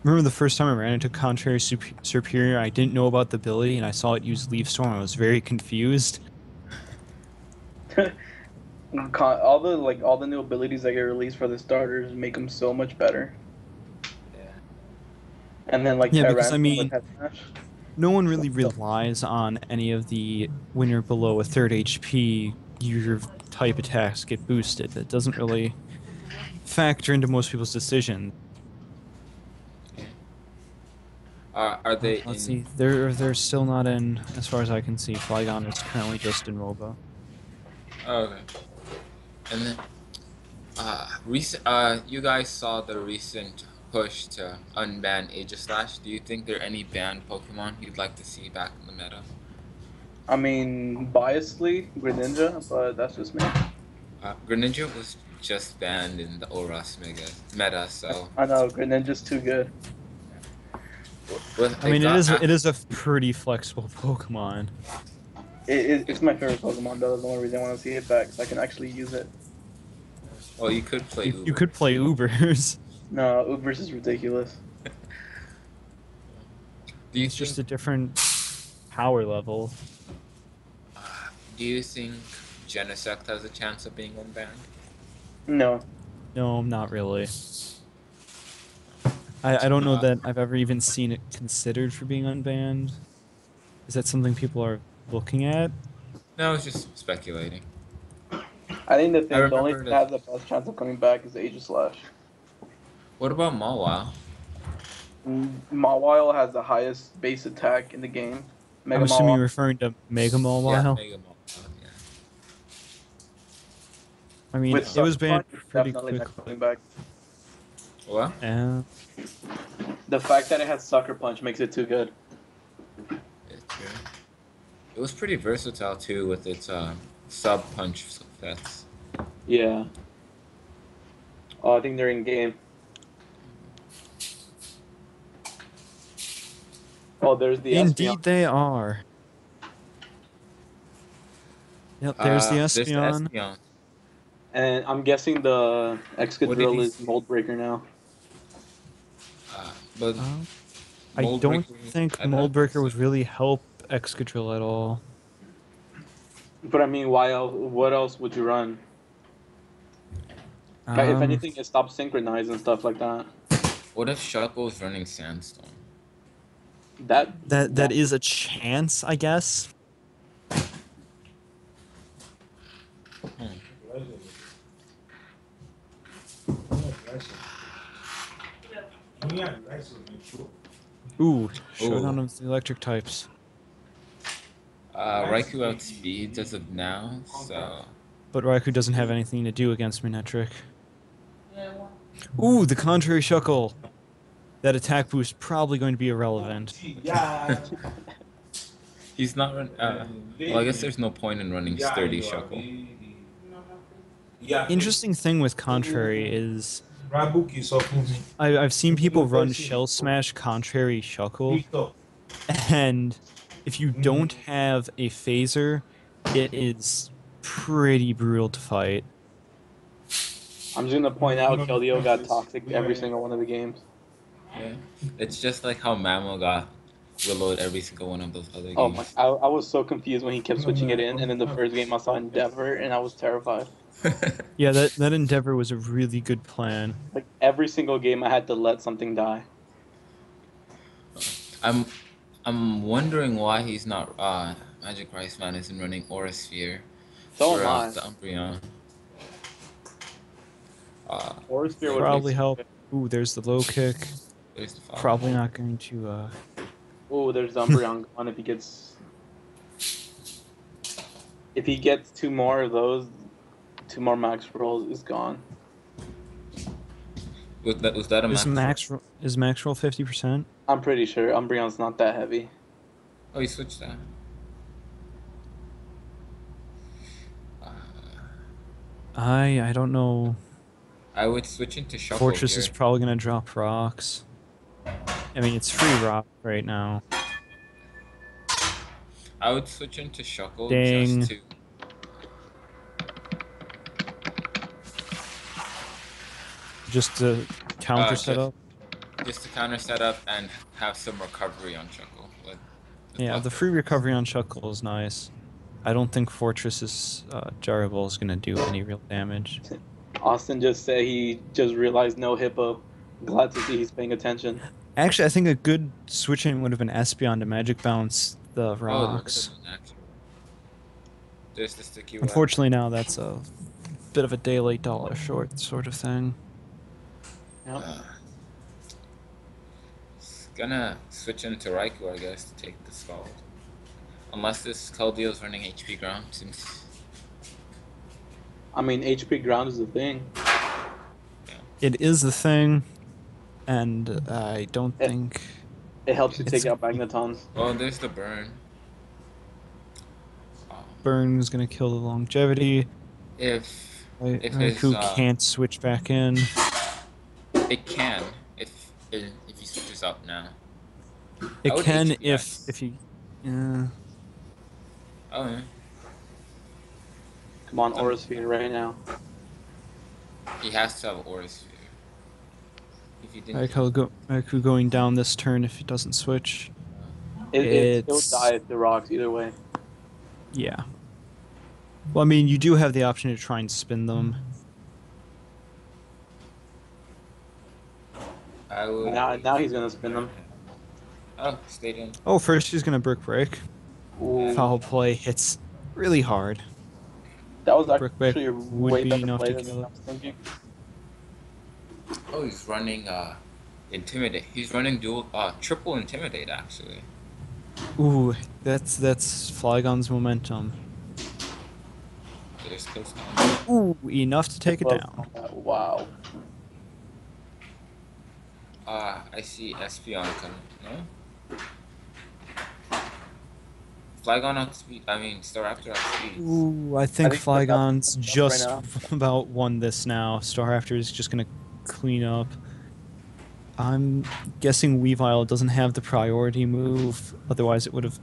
Remember the first time I ran into Contrary Superior, I didn't know about the ability, and I saw it use Leaf Storm. I was very confused. all the new abilities that get released for the starters make them so much better. Yeah. And then like Yeah, because I Tyrantrum mean, with Head Smash. no one really relies on any of the when you're below a third HP, your type attacks get boosted. That doesn't really factor into most people's decision. Are they Let's in? see, they're still not in, as far as I can see. Phlygone is currently just in MOBA. Oh, okay. And then, you guys saw the recent push to unban Aegislash. Do you think there are any banned Pokemon you'd like to see back in the meta? I mean, biasly, Greninja, but that's just me. Greninja was just banned in the Oras meta, so I know Greninja's too good. with I mean, it is a pretty flexible Pokemon. It's my favorite Pokemon though. That's the only reason I want to see it back, so I can actually use it. Well, you could play. You could play Ubers. No, Ubers is ridiculous. Do you It's just a think? different power level. Do you think Genesect has a chance of being unbanned? No. No, not really. I don't know that I've ever even seen it considered for being unbanned. Is that something people are looking at? No, it's just speculating. I think I the only remember thing that has the best chance of coming back is Aegislash. What about Mawile? Mawile has the highest base attack in the game. Mega I'm assuming Mawile. you're referring to Mega Yeah, Mawile. Mega Mawile. Yeah. I mean, With it was Sucker banned Punch, it's pretty definitely not quickly. coming back. What? The fact that it has Sucker Punch makes it too good. It's true. It was pretty versatile too with its sub punch sets. Yeah. Oh, I think they're in game. Oh, there's the Indeed, Espeon. they are. Yep, there's the There's the Espeon. Espeon. And I'm guessing the What did Excadrill he is say? Mold Breaker now. But I Mold don't Breaker- think I don't Moldbreaker think would so. really help Excadrill at all. But I mean, why else? What else would you run? If anything, it stops synchronize and stuff like that. What if Shuckle's running Sandstorm? That is a chance, I guess. Ooh, Showdown Ooh. of the electric types. Raikou outspeeds as of now, so But Raikou doesn't have anything to do against me, Netric. Ooh, the contrary Shuckle. That attack boost probably going to be irrelevant. he's not run. Well, I guess there's no point in running sturdy Shuckle. Interesting thing with contrary is I've seen people run Shell Smash contrary Shuckle, and if you don't have a phaser, it is pretty brutal to fight. I'm just gonna point out Keldeo got toxic every single one of the games. Yeah, it's just like how Mamo got Willowed every single one of those other Oh my! games. I was so confused when he kept switching it in, and then the first game I saw Endeavor, and I was terrified. Yeah, that Endeavor was a really good plan. Like every single game, I had to let something die. I'm wondering why he's not Magic Rice Man isn't running Aura Sphere So for am I. the Umbreon. Aura Sphere would Probably make help. Ooh, there's the low kick. There's the Fog. Probably not going to. Oh, there's Umbreon gone if he gets. If he gets two more of those, two more max rolls is gone. Was that a Is max? max roll 50%? I'm pretty sure Umbreon's not that heavy. Oh, he switched that. I don't know. I would switch into Shuckle Fortress here. is probably gonna drop rocks. I mean, it's free rock right now. I would switch into Shuckle Dang. just to. Just to counter setup. Just to counter setup and have some recovery on Shuckle. Yeah, the free recovery on Shuckle is nice. I don't think Fortress's Gyro Ball is gonna do any real damage. Austin just said he just realized no hippo. Glad to see he's paying attention. Actually, I think a good switch-in would have been Espeon to Magic Bounce the rocks. There's the sticky. Unfortunately, now that's a bit of a day late, dollar short sort of thing. Yep. Gonna switch into Raikou, I guess, to take the Scald. Unless this Keldeo's running HP ground, since... I mean, HP ground is the thing. It is the thing, and I don't think... It helps you take out Magnetons. Oh, there's the burn. Burn is gonna kill the longevity. If Raikou can't switch back in. It can, if he switches up now. It can if he... Yeah. Oh, yeah. Come on, Aura Sphere right now. He has to have Aura Sphere. If he didn't... Raikou going down this turn if he doesn't switch. It'll die if the rocks either way. Yeah. Well, I mean, you do have the option to try and spin them. I would... Now he's gonna spin them. Oh, stayed in. Oh, first he's gonna Brick Break. Ooh. Foul play hits really hard. That was Brick Break actually a would way be better enough play to than kill I it. was thinking. Oh, he's running Intimidate. He's running triple Intimidate, actually. Ooh, that's Flygone's momentum. There's close. Ooh, enough to take it down. Wow. I see Espeon coming. No? Flygon outspeed. I mean, Staraptor outspeed. Ooh, I think Flygone's right just now. about won this now. Staraptor is just gonna clean up. I'm guessing Weavile doesn't have the priority move, otherwise it would have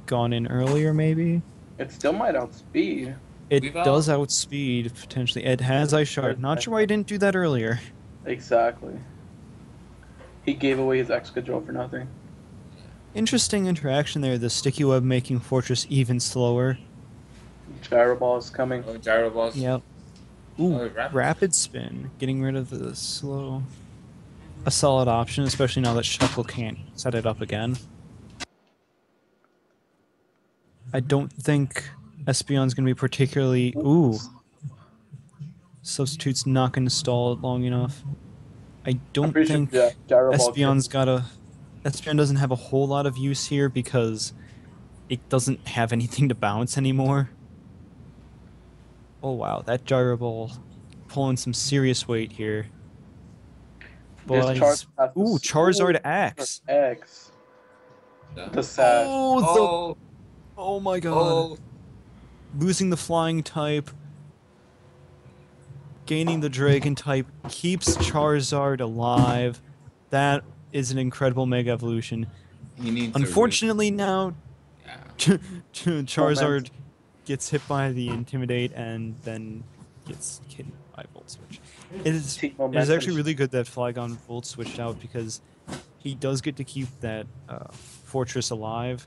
gone in earlier, maybe? It still might outspeed. It Weavile? does outspeed, potentially. It has Ice Shard. Not sure why he didn't do that earlier. Exactly. He gave away his Excadrill for nothing. Interesting interaction there, the Sticky Web making Fortress even slower. Gyro Ball is coming. Oh, Gyro Balls. Yep. Ooh, Oh, Rapid. Rapid Spin, getting rid of the slow. a solid option, especially now that Shuckle can't set it up again. I don't think Espeon's going to be particularly... Ooh. Substitute's not going to stall it long enough. I I'm don't pretty sure think Gyro Ball Espeon's got a... Espeon doesn't have a whole lot of use here because it doesn't have anything to bounce anymore. Oh wow, that Gyro Ball pulling some serious weight here. This Boys. Charizard Ooh, Charizard X. X. Yeah. The sash. Oh, Oh, oh my god. oh, Losing the flying type, gaining the dragon type, keeps Charizard alive. That is an incredible Mega Evolution. he needs Unfortunately now, yeah. Charizard gets hit by the Intimidate and then gets hit by Volt Switch. It is actually really good that Flygon Volt switched out because he does get to keep that Fortress alive,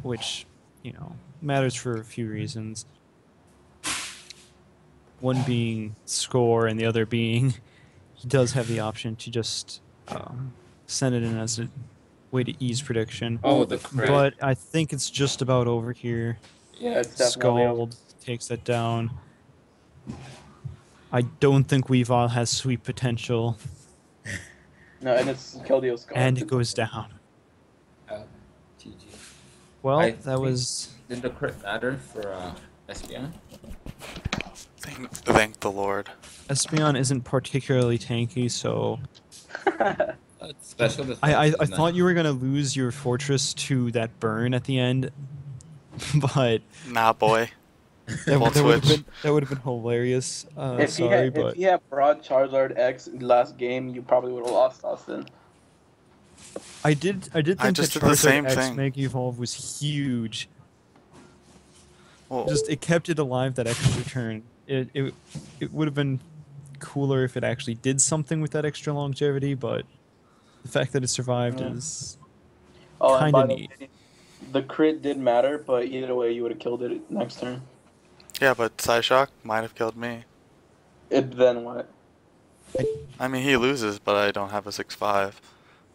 which, you know, matters for a few reasons. One being score and the other being he does have the option to just send it in as a way to ease prediction. Oh, the crit. But I think it's just about over here. Yeah, it's definitely over. Scald takes that down. I don't think Weavile has sweep potential. No, and it's Keldeo Scald. And it goes down. GG. Well, I that think- was... Did the crit matter for Espeon? Thank the Lord. Espeon isn't particularly tanky, so... Special defense. I is thought nice. you were going to lose your fortress to that burn at the end, but Nah, boy. that Volt would have switch. been hilarious. if Sorry, if but he had brought Charizard X last game, you probably would have lost, Austin. I did think just that did the same Charizard X thing. Mega Evolve was huge. Well, Just it kept it alive that extra turn. It would have been cooler if it actually did something with that extra longevity, but the fact that it survived Yeah. is Oh, and kind by of the neat. way, the crit did matter, but either way, you would have killed it next turn. yeah, but Psyshock might have killed me. Then what? I mean, he loses, but I don't have a 6-5.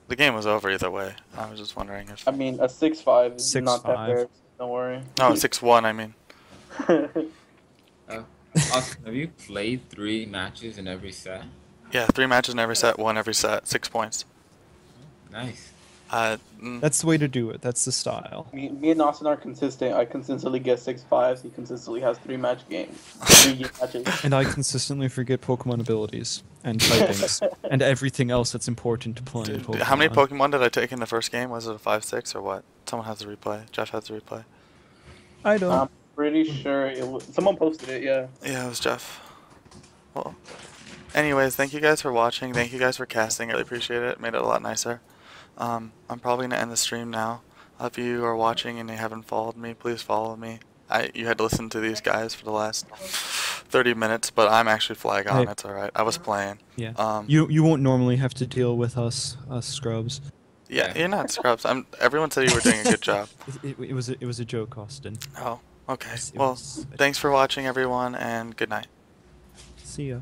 The game was over either way. I was just wondering if... I mean, a 6-5 is not that 6-5. rare. So don't worry. No, 6-1, I mean. Austin, have you played 3 matches in every set? Yeah, 3 matches in every set, 1 every set, 6 points. Nice. That's the way to do it. That's the style. me and Austin are consistent. I consistently get 6-5s. He consistently has 3-match games. 3-game matches. And I consistently forget Pokemon abilities and typings and everything else that's important to playing Pokemon. How many Pokemon did I take in the first game? Was it a 5-6 or what? Someone has the replay. Jeff has the replay. I don't. I'm pretty sure someone posted it. Yeah. Yeah, it was Jeff. Well, anyways, thank you guys for watching. Thank you guys for casting. I really appreciate it. It made it a lot nicer. I'm probably going to end the stream now. If you are watching and you haven't followed me, please follow me. You had to listen to these guys for the last 30 minutes, but I'm actually Flygon. Hey. That's alright. I was playing. Yeah. You won't normally have to deal with us scrubs. Yeah, you're not scrubs. Everyone said you were doing a good job. It was a joke, Austin. Oh, okay. It Well, was a thanks for watching, everyone, and good night. See ya.